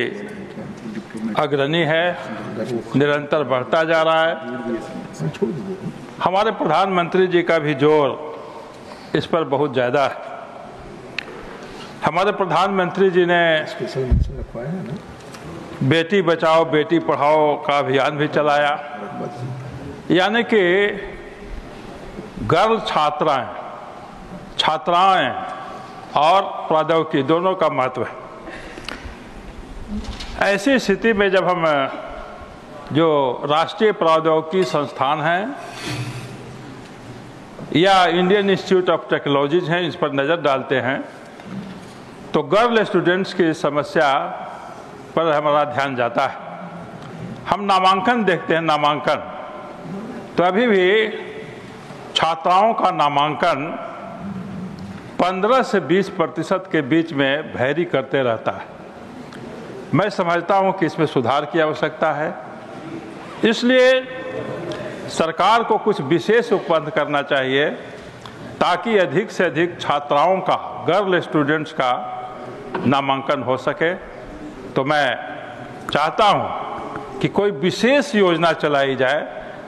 अग्रणी है, निरंतर बढ़ता जा रहा है। हमारे प्रधानमंत्री जी का भी जोर इस पर बहुत ज़्यादा है। हमारे प्रधानमंत्री जी ने बेटी बचाओ बेटी पढ़ाओ का अभियान भी चलाया, यानी कि गर्ल छात्राएं और प्रौद्योगिकी दोनों का महत्व है। ऐसी स्थिति में जब हम जो राष्ट्रीय प्रौद्योगिकी संस्थान हैं या इंडियन इंस्टीट्यूट ऑफ टेक्नोलॉजीज हैं, इस पर नज़र डालते हैं तो गर्ल स्टूडेंट्स की समस्या पर हमारा ध्यान जाता है। हम नामांकन देखते हैं, नामांकन तो अभी भी छात्राओं का नामांकन 15 से 20% के बीच में वैरी करते रहता है। मैं समझता हूं कि इसमें सुधार की आवश्यकता है, इसलिए सरकार को कुछ विशेष उपबंध करना चाहिए ताकि अधिक से अधिक छात्राओं का, गर्ल स्टूडेंट्स का नामांकन हो सके। तो मैं चाहता हूं कि कोई विशेष योजना चलाई जाए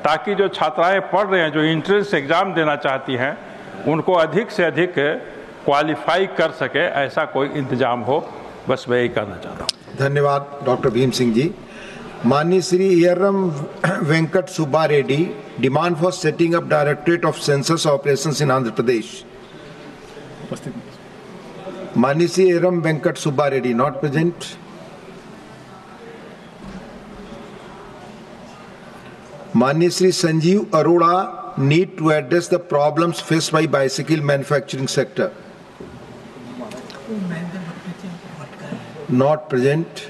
ताकि जो छात्राएं पढ़ रहे हैं, जो एंट्रेंस एग्ज़ाम देना चाहती हैं, उनको अधिक से अधिक
क्वालिफाई कर सके, ऐसा कोई इंतजाम हो, बस मैं यही कहना चाहता हूँ।
धन्यवाद डॉक्टर भीम सिंह जी। माननीय Shri Yerram Venkata Subba Reddy, demand for setting up directorate of census operations in Andhra Pradesh. माननीय श्री एयरम वेंकट सुब्बा रेड्डी, नॉट प्रेजेंट। माननीय Shri Sanjeev Arora, need to address the problems faced by bicycle manufacturing sector. Not present.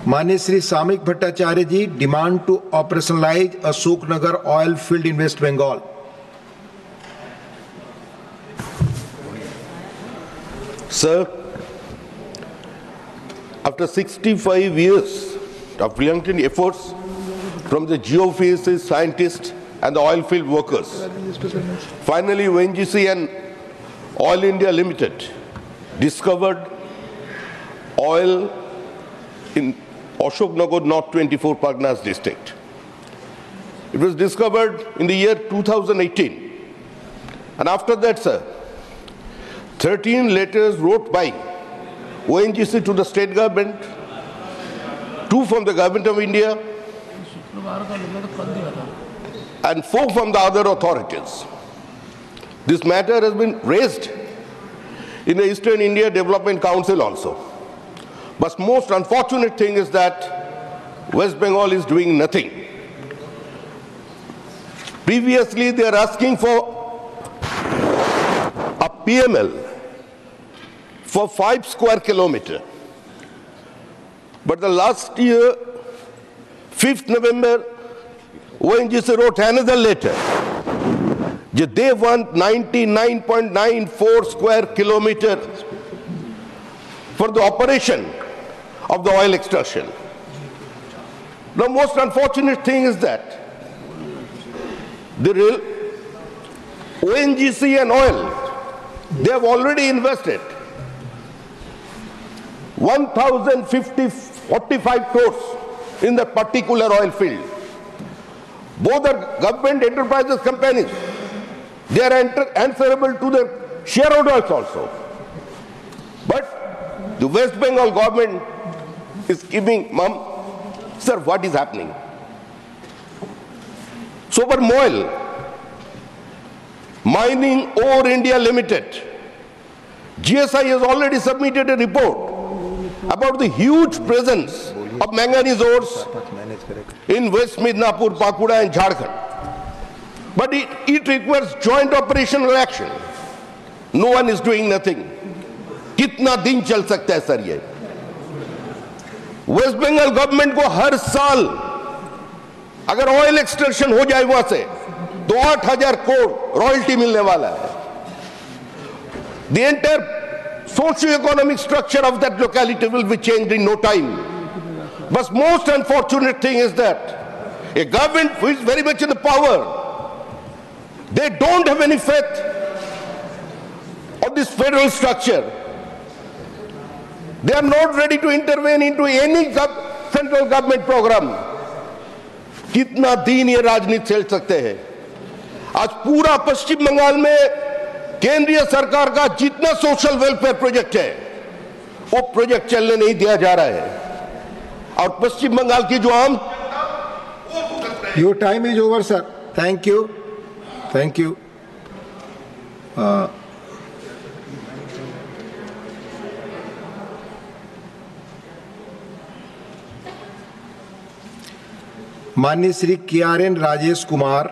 माननीय श्री सामिक भट्टाचार्य जी, demand to operationalize Ashoknagar oil field in West Bengal.
Sir, after 65 years of relentless efforts from the geophysicists, scientists and the oil field workers, finally ONGC and Oil India Limited discovered oil in Ashoknagar, North 24 Parganas district. It was discovered in the year 2018. And after that, sir, 13 letters wrote by ONGC to the state government, 2 from the government of India, and 4 from the other authorities. This matter has been raised in the Eastern India Development Council also. But most unfortunate thing is that West Bengal is doing nothing. Previously, they are asking for a PML for 5 square kilometers. But the last year, 5th November, ONGC wrote another letter. They want 99.94 square kilometers for the operation of the oil extraction. The most unfortunate thing is that the ONGC and oil, they have already invested 1,045 crores in that particular oil field. Both are government enterprises companies. They are answerable to their shareholders also. But the West Bengal government is keeping mum. Sir, what is happening? Sober Moil, Mining Ore India Limited, GSI has already submitted a report about the huge presence of manganese ores in West Midnapur, Pakuda and Jharkhand. But it requires joint operational action. No one is doing nothing. कितना दिन चल सकता है sir ये? Waste Bengal government को हर साल अगर oil extraction हो जाए वहां से तो 8,000 करोड़ रॉयल्टी मिलने वाला है. The entire socio-economic structure of that locality will be changed in no time. But most unfortunate thing is that a government who is very much in the power, they don't have any faith of this federal structure. They are not ready to intervene into any central government program. कितना दिन ये राजनीति चल सकते हैं? आज पूरा पश्चिम बंगाल में केंद्रीय सरकार का जितना सोशल वेलफेयर प्रोजेक्ट है वो प्रोजेक्ट चलने नहीं दिया जा रहा है और पश्चिम बंगाल की जो आम
Your time is over, sir. Thank you. Thank you. माननीय Shri KRN Rajesh Kumar,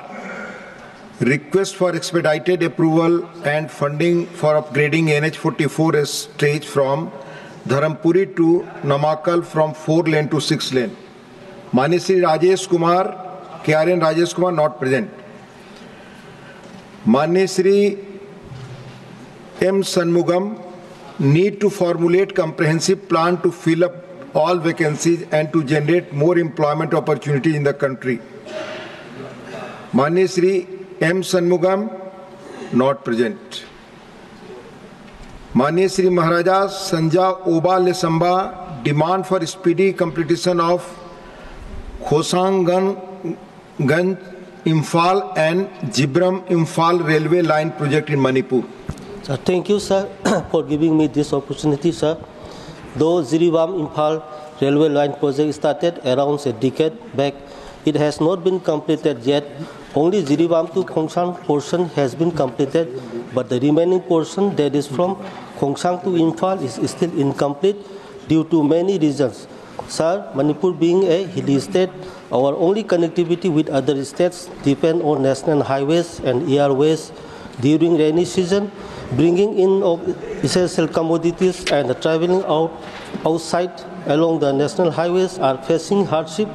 request for expedited approval and funding for upgrading NH44 stretch from Dharampuri to Namakal from 4 lane to 6 lane. माननीय Shri Rajesh Kumar, KRN Rajesh Kumar, not present. माननीय Shri M Shanmugam, need to formulate comprehensive plan to fill up all vacancies and to generate more employment opportunities in the country. माननीय Shri M Shanmugam, not present. माननीय श्री महाराजा संजा ओबा लेसंबा, demand for speedy completion of Khosangganj
Imphal and Jibram Imphal railway line project in Manipur.
Sir, thank you, sir, for giving me this opportunity, sir. Though Jirebam Imphal railway line project started around a decade back, it has not been completed yet. Only Jirebam to Khongsang portion has been completed, but the remaining portion, that is from Khongsang to Imphal, is still incomplete due to many reasons. Sir, Manipur being a hilly state, our only connectivity with other states depend on national highways and airways during rainy season. Bringing in of essential commodities and traveling outside along the national highways are facing hardship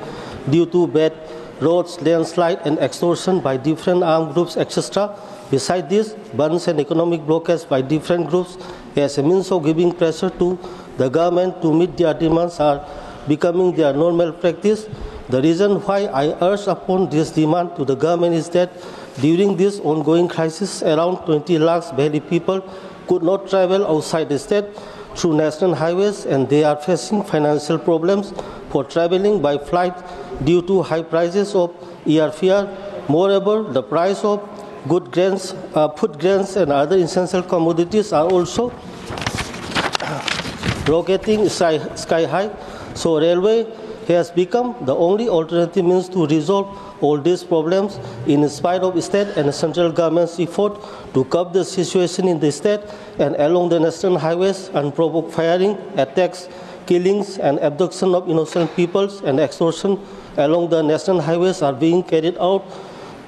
due to bad roads, landslide, and extortion by different armed groups, etc. Besides this, bans and economic blockades by different groups as a means of giving pressure to the government to meet their demands are becoming their normal practice. The reason why I urge upon this demand to the government is that during this ongoing crisis, around 20 lakhs Bali people could not travel outside the state through national highways, and they are facing financial problems for traveling by flight due to high prices of airfare. Moreover, the price of food grains and other essential commodities are also rocketing sky high. So railway has become the only alternative means to resolve all these problems in spite of state and central government's effort to curb the situation in the state and along the national highways. Unprovoked firing, attacks, killings and abduction of innocent peoples and extortion along the national highways are being carried out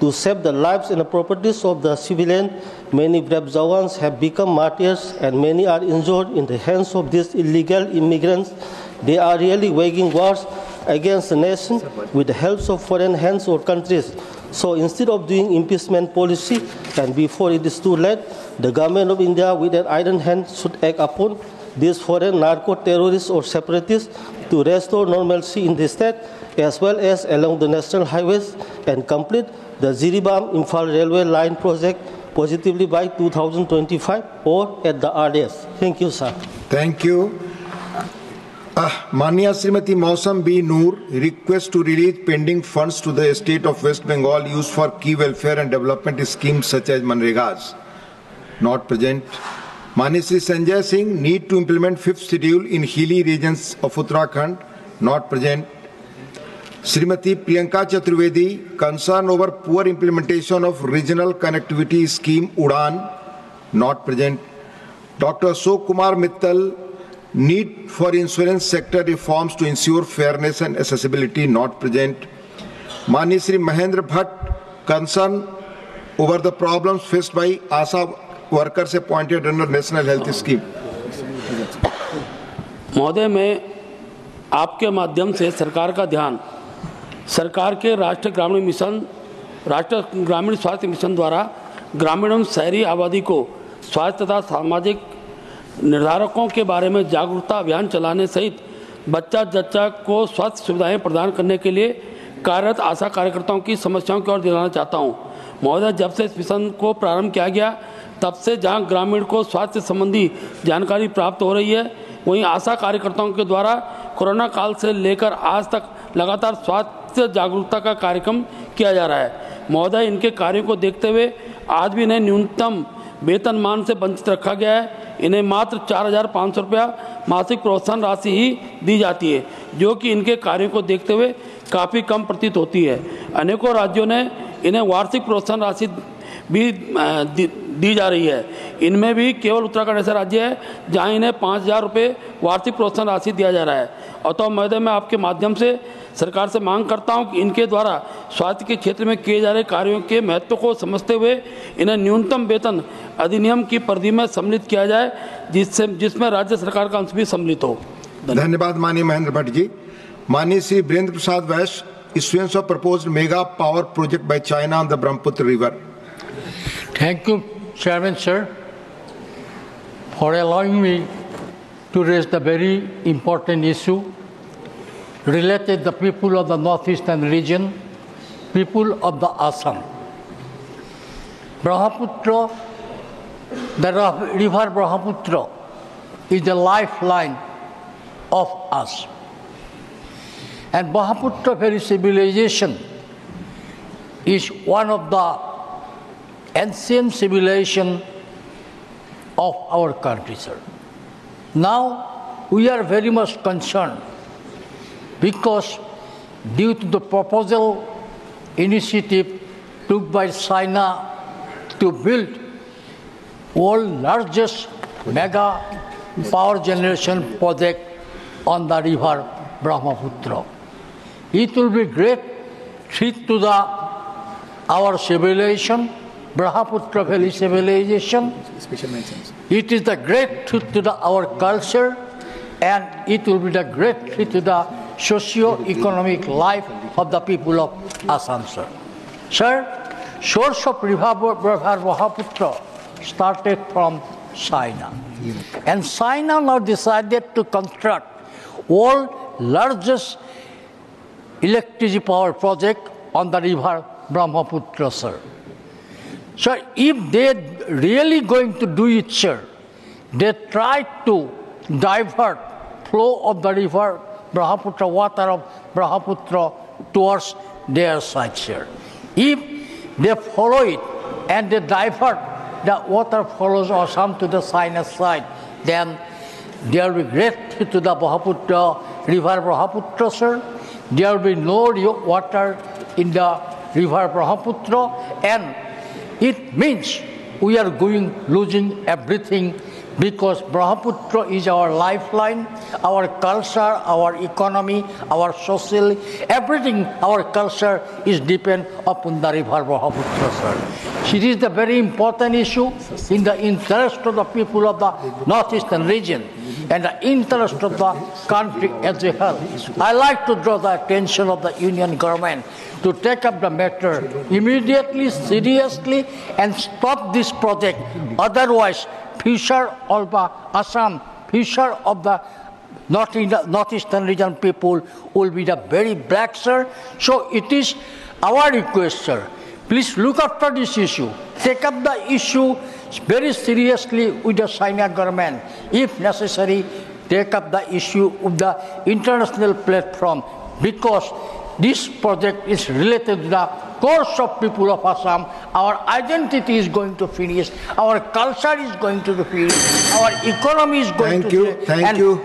to save the lives and the properties of the civilian. Many brave Jawans have become martyrs and many are injured in the hands of these illegal immigrants. They are really waging wars against the nation with the help of foreign hands or countries. So instead of doing impeachment policy, and before it is too late, the government of India with an iron hand should act upon these foreign narco-terrorists or separatists to restore normalcy in the state as well as along the national highways and complete the Jirebam Imphal railway line project positively by 2025 or at the earliest. Thank you, sir.
Thank you. Mania Srimati Mausam B. Noor requests to release pending funds to the state of West Bengal used for key welfare and development schemes such as Manregas. Not present. Mani Sri Sanjay Singh need to implement 5th schedule in hilly regions of Uttarakhand. Not present. Srimati Priyanka Chaturvedi concern over poor implementation of regional connectivity scheme Udan. Not present. Dr. Ashok Kumar Mittal need for insurance sector reforms to ensure fairness and accessibility. Not present. Mani Sri Mahendra Bhatt concern over the problems faced by ASA workers appointed under National Health Scheme.
महोदय, मैं आपके माध्यम से सरकार का ध्यान सरकार के राष्ट्रीय ग्रामीण स्वास्थ्य मिशन द्वारा ग्रामीण एवं शहरी आबादी को स्वास्थ्य तथा सामाजिक निर्धारकों के बारे में जागरूकता अभियान चलाने सहित बच्चा को स्वास्थ्य सुविधाएं प्रदान करने के लिए कार्यरत आशा कार्यकर्ताओं की समस्याओं की ओर दिलाना चाहता हूं। महोदय, जब से इस मिशन को प्रारंभ किया गया तब से जहां ग्रामीण को स्वास्थ्य संबंधी जानकारी प्राप्त हो रही है, वहीं आशा कार्यकर्ताओं के द्वारा कोरोना काल से लेकर आज तक लगातार स्वास्थ्य जागरूकता का कार्यक्रम किया जा रहा है। महोदय, इनके कार्यों को देखते हुए आज भी इन्हें न्यूनतम वेतनमान से वंचित रखा गया है। इन्हें मात्र 4,500 रुपया मासिक प्रोत्साहन राशि ही दी जाती है, जो कि इनके कार्यों को देखते हुए काफ़ी कम प्रतीत होती है। अनेकों राज्यों ने इन्हें वार्षिक प्रोत्साहन राशि भी दी जा रही है। इनमें भी केवल उत्तराखंड ऐसा राज्य है जहां इन्हें 5,000 रुपये वार्षिक प्रोत्साहन राशि दिया जा रहा है। अतः महोदय, मैं आपके माध्यम से सरकार से मांग करता हूं कि इनके द्वारा स्वास्थ्य के क्षेत्र में किए जा रहे कार्यों के महत्व को समझते हुए इन्हें न्यूनतम वेतन अधिनियम की परिधि में सम्मिलित किया जाए, जिसमें राज्य सरकार का अंश भी सम्मिलित हो।
धन्यवाद माननीय महेंद्र भट्ट जी। माननीय श्री वीरेंद्र प्रसाद वैश्य, issuance of proposed mega power project by China on the Brahmaputra River.
Thank you, Chairman, sir, for allowing me to raise the very important issue related to the people of the northeastern region, people of the Assam. Brahmaputra, the river Brahmaputra, is the lifeline of us. And Brahmaputra very civilization is one of the ancient civilization of our country, sir. Now, we are very much concerned because due to the proposal initiative took by China to build world's largest mega power generation project on the river Brahmaputra. It will be great threat to our civilization, Brahmaputra Valley civilization. It is the great threat to our culture, and it will be the great threat to the socio-economic life of the people of Assam, sir. Sir, source of river Brahmaputra started from China. And China now decided to construct world's largest electricity power project on the river Brahmaputra, sir. So if they really going to do it, sir, they try to divert flow of the river Brahmaputra, water of Brahmaputra towards their side, sir. If they follow it and they divert the water follows Assam to the China side, then there will be great to the Brahmaputra, river Brahmaputra, sir. There will be no water in the river Brahmaputra, and it means we are losing everything, because Brahmaputra is our lifeline, our culture, our economy, our social, everything, our culture is depend upon the river Brahmaputra, sir. It is a very important issue in the interest of the people of the northeastern region and the interest of the country as a whole. I like to draw the attention of the union government to take up the matter immediately, seriously, and stop this project. Otherwise, future of the Assam, future of the northeastern region people will be the very black, sir. So it is our request, sir. Please look after this issue. Take up the issue very seriously with the China government. If necessary, take up the issue with the international platform, because this project is related to the course of people of Assam. Our identity is going to finish. Our culture is going to finish. Our economy is going to finish.
Thank you.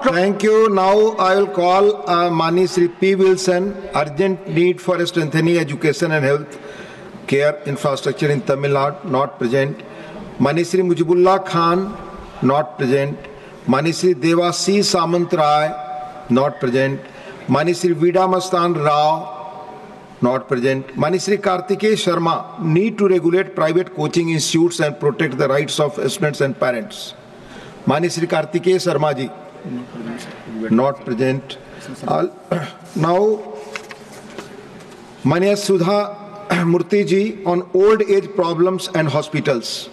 Thank you. Now I will call Mani Sri P. Wilson. Urgent need for strengthening education and health care infrastructure in Tamil Nadu. Not present. Mani Sri Mujibullah Khan. Not present. Mani Sri Devasi Samant Rai. Not present. Mani Sri Vida Mastan Rao. Not present. Mani Sri Kartikeya Sharma. Need to regulate private coaching institutes and protect the rights of students and parents. Mani Sri Kartikeya Sharma ji. Not present. Now, Mani Sudha Murthy ji on old age problems and hospitals.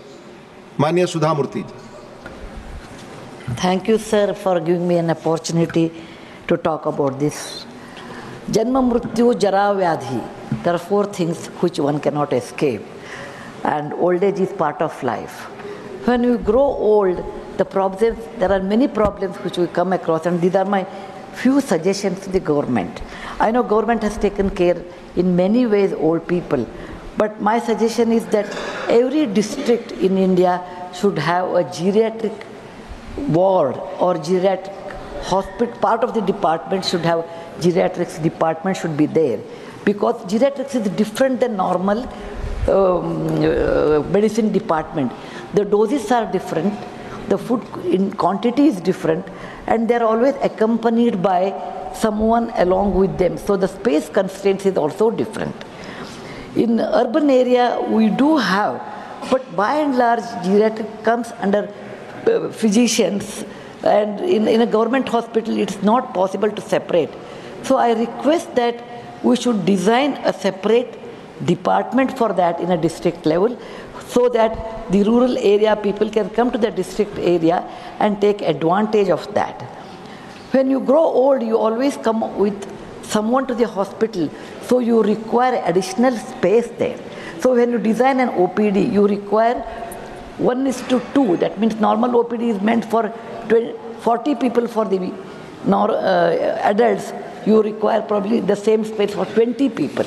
Mani Sudha Murthy ji.
Thank you, sir, for giving me an opportunity to talk about this. Janma Mrityu Jara Vyadhi. There are 4 things which one cannot escape. And old age is part of life. When you grow old, there are many problems which we come across, and these are my few suggestions to the government. I know government has taken care in many ways old people, but my suggestion is that every district in India should have a geriatric ward or geriatric hospital. Part of the department should have geriatrics department should be there, because geriatrics is different than normal medicine department. The doses are different, the food in quantity is different, and they are always accompanied by someone along with them. So the space constraints is also different. In urban area we do have, but by and large geriatric comes under physicians, and in a government hospital it's not possible to separate. So I request that we should design a separate department for that in a district level, so that the rural area people can come to the district area and take advantage of that. When you grow old, you always come with someone to the hospital, so you require additional space there. So when you design an OPD, you require 1:2. That means normal OPD is meant for 40 people for the adults. You require probably the same space for 20 people.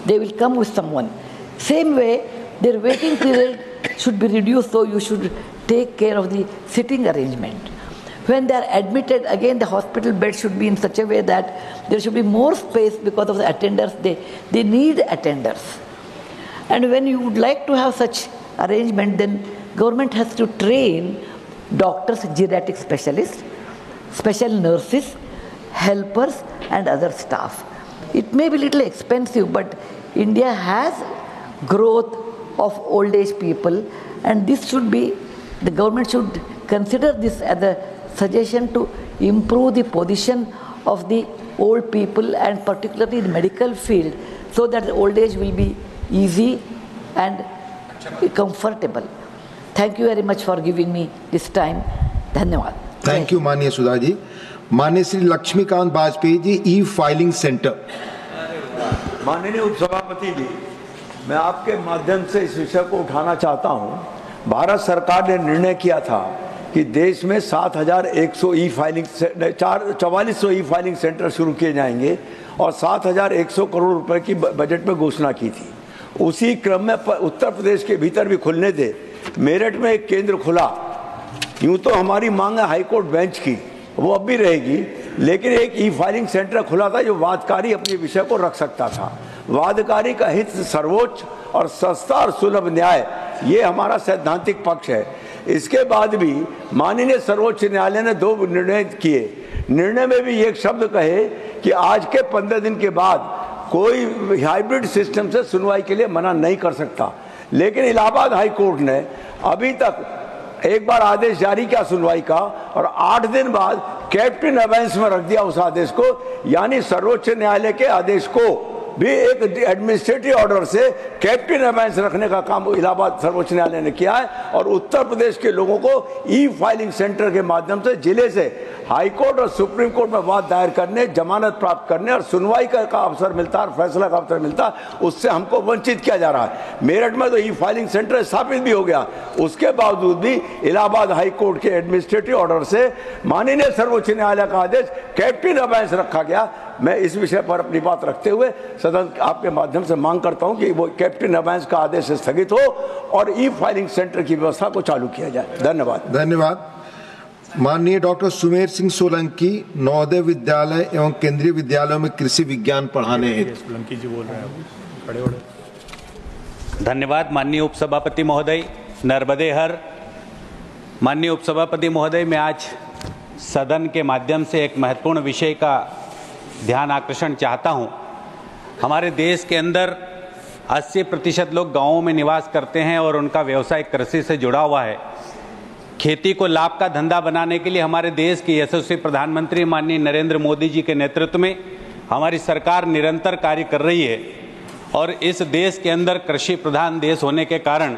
they will come with someone. Same way, their waiting period should be reduced, so you should take care of the sitting arrangement. When they are admitted, again the hospital bed should be in such a way that there should be more space because of the attenders. They need attenders. And when you would like to have such arrangement, then government has to train doctors, geriatric specialists, special nurses, helpers and other staff. It may be little expensive, but India has growth of old age people, and this should be, the government should consider this as a suggestion to improve the position of the old people, and particularly in the medical field, so that the old age will be easy and comfortable. Thank you very much for giving me this time. Dhanyawad.
Thank you, माननीय सुधा जी. माननीय श्री लक्ष्मीकांत वाजपेयी जी, ई filing centre.
माननीय उपसभापति जी, मैं आपके माध्यम से इस विषय को उठाना चाहता हूं. भारत सरकार ने निर्णय किया था कि देश में 7,100 ई फाइलिंग 4400 ई फाइलिंग सेंटर शुरू किए जाएंगे और 7,100 करोड़ रुपए की बजट में घोषणा की थी. उसी क्रम में उत्तर प्रदेश के भीतर भी खुलने थे. मेरठ में एक केंद्र खुला. यूं तो हमारी मांग है हाईकोर्ट बेंच की, वो अब भी रहेगी, लेकिन एक ई फाइलिंग सेंटर खुला था जो वादकारी अपने विषय को रख सकता था. वादकारी का हित सर्वोच्च और सस्ता और सुलभ न्याय, ये हमारा सैद्धांतिक पक्ष है. इसके बाद भी माननीय सर्वोच्च न्यायालय ने 2 निर्णय किए. निर्णय में भी एक शब्द कहे कि आज के 15 दिन के बाद कोई हाइब्रिड सिस्टम से सुनवाई के लिए मना नहीं कर सकता. लेकिन इलाहाबाद हाई कोर्ट ने अभी तक एक बार आदेश जारी किया सुनवाई का और 8 दिन बाद कैप्टन अबेंस में रख दिया उस आदेश को. यानी सर्वोच्च न्यायालय के आदेश को भी एक एडमिनिस्ट्रेटिव ऑर्डर से कैप्टन अबेंस रखने का काम इलाहाबाद सर्वोच्च न्यायालय ने किया है. और उत्तर प्रदेश के लोगों को ई फाइलिंग सेंटर के माध्यम से जिले से हाई कोर्ट और सुप्रीम कोर्ट में वाद दायर करने, जमानत प्राप्त करने और सुनवाई का अवसर मिलता है और फैसला का अवसर मिलता है, उससे हमको वंचित किया जा रहा है. मेरठ में तो ई फाइलिंग सेंटर स्थापित भी हो गया, उसके बावजूद भी इलाहाबाद हाई कोर्ट के एडमिनिस्ट्रेटिव ऑर्डर से माननीय सर्वोच्च न्यायालय का आदेश कैप्टन अबेंस रखा गया. मैं इस विषय पर अपनी बात रखते हुए सदन आपके माध्यम से मांग करता हूं कि वो कैप्टन अबेंस का आदेश स्थगित हो और ई फाइलिंग सेंटर की व्यवस्था को चालू किया जाए. धन्यवाद.
धन्यवाद. माननीय डॉक्टर सुमेर सिंह सोलंकी, नवोदय विद्यालय एवं केंद्रीय विद्यालयों में कृषि विज्ञान पढ़ाने हेतु.
सोलंकी जी बोल रहे हैं. धन्यवाद माननीय उपसभापति महोदय. नर्मदे हर. माननीय उपसभापति महोदय, मैं आज सदन के माध्यम से एक महत्वपूर्ण विषय का ध्यान आकर्षण चाहता हूं. हमारे देश के अंदर 80% लोग गांवों में निवास करते हैं और उनका व्यवसाय कृषि से जुड़ा हुआ है. खेती को लाभ का धंधा बनाने के लिए हमारे देश के यशस्वी प्रधानमंत्री माननीय नरेंद्र मोदी जी के नेतृत्व में हमारी सरकार निरंतर कार्य कर रही है. और इस देश के अंदर कृषि प्रधान देश होने के कारण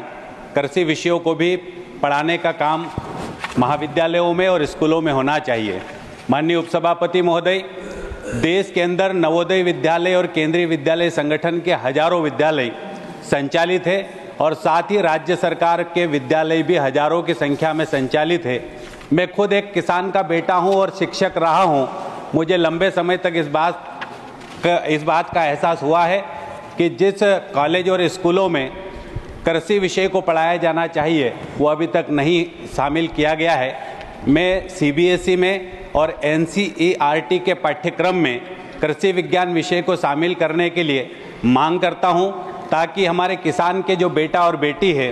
कृषि विषयों को भी पढ़ाने का काम महाविद्यालयों में और स्कूलों में होना चाहिए. माननीय उपसभापति महोदय, देश के अंदर नवोदय विद्यालय और केंद्रीय विद्यालय संगठन के हजारों विद्यालय संचालित है और साथ ही राज्य सरकार के विद्यालय भी हजारों की संख्या में संचालित है. मैं खुद एक किसान का बेटा हूं और शिक्षक रहा हूं. मुझे लंबे समय तक इस बात का एहसास हुआ है कि जिस कॉलेज और स्कूलों में कृषि विषय को पढ़ाया जाना चाहिए वो अभी तक नहीं शामिल किया गया है. मैं CBSE में और NCERT के पाठ्यक्रम में कृषि विज्ञान विषय को शामिल करने के लिए मांग करता हूं, ताकि हमारे किसान के जो बेटा और बेटी है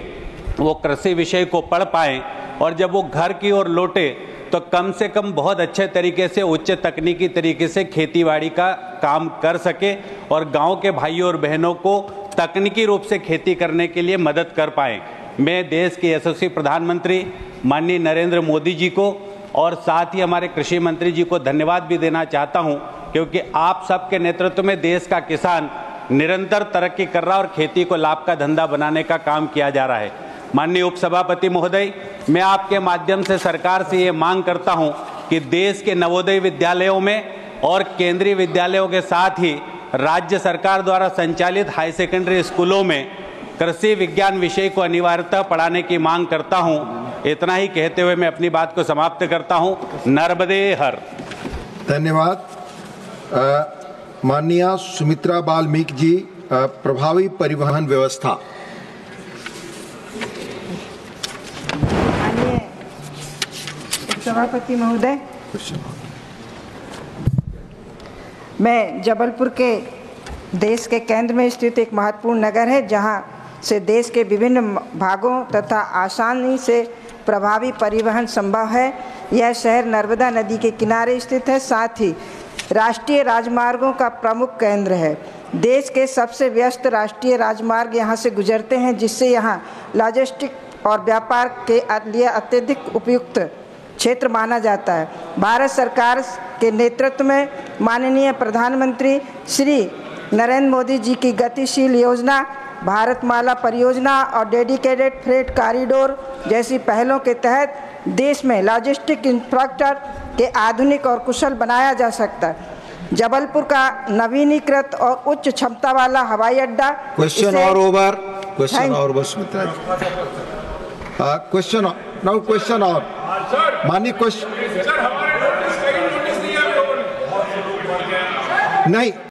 वो कृषि विषय को पढ़ पाएं और जब वो घर की ओर लौटे तो कम से कम बहुत अच्छे तरीके से, उच्च तकनीकी तरीके से खेतीबाड़ी का काम कर सके और गांव के भाइयों और बहनों को तकनीकी रूप से खेती करने के लिए मदद कर पाएं. मैं देश के यशस्वी प्रधानमंत्री माननीय नरेंद्र मोदी जी को और साथ ही हमारे कृषि मंत्री जी को धन्यवाद भी देना चाहता हूं, क्योंकि आप सबके नेतृत्व में देश का किसान निरंतर तरक्की कर रहा है और खेती को लाभ का धंधा बनाने का काम किया जा रहा है. माननीय उपसभापति महोदय, मैं आपके माध्यम से सरकार से ये मांग करता हूं कि देश के नवोदय विद्यालयों में और केंद्रीय विद्यालयों के साथ ही राज्य सरकार द्वारा संचालित हाई सेकेंडरी स्कूलों में कृषि विज्ञान विषय को अनिवार्यतः पढ़ाने की मांग करता हूं. इतना ही कहते हुए मैं अपनी बात को समाप्त करता हूं. नर्मदे हर.
धन्यवाद. माननीय सुमित्रा बाल्मीकि जी, प्रभावी परिवहन व्यवस्था।
माननीय उपसभापति महोदय, मैं जबलपुर के देश के केंद्र में स्थित एक महत्वपूर्ण नगर है जहां से देश के विभिन्न भागों तथा आसानी से प्रभावी परिवहन संभव है। यह शहर नर्मदा नदी के किनारे स्थित है, साथ ही राष्ट्रीय राजमार्गों का प्रमुख केंद्र है। देश के सबसे व्यस्त राष्ट्रीय राजमार्ग यहां से गुजरते हैं, जिससे यहां लॉजिस्टिक और व्यापार के लिए अत्यधिक उपयुक्त क्षेत्र माना जाता है। भारत सरकार के नेतृत्व में माननीय प्रधानमंत्री श्री नरेंद्र मोदी जी की गतिशील योजना, भारतमाला परियोजना और डेडिकेटेड फ्रेट कॉरिडोर जैसी पहलों के तहत देश में लॉजिस्टिक इंफ्रास्ट्रक्चर के आधुनिक और कुशल बनाया जा सकता है। जबलपुर का नवीनीकृत और उच्च क्षमता वाला हवाई अड्डा।
क्वेश्चन और ओवर, क्वेश्चन और बस मित्रा जी, क्वेश्चन नाउ, क्वेश्चन और माननीय क्वेश्चन नहीं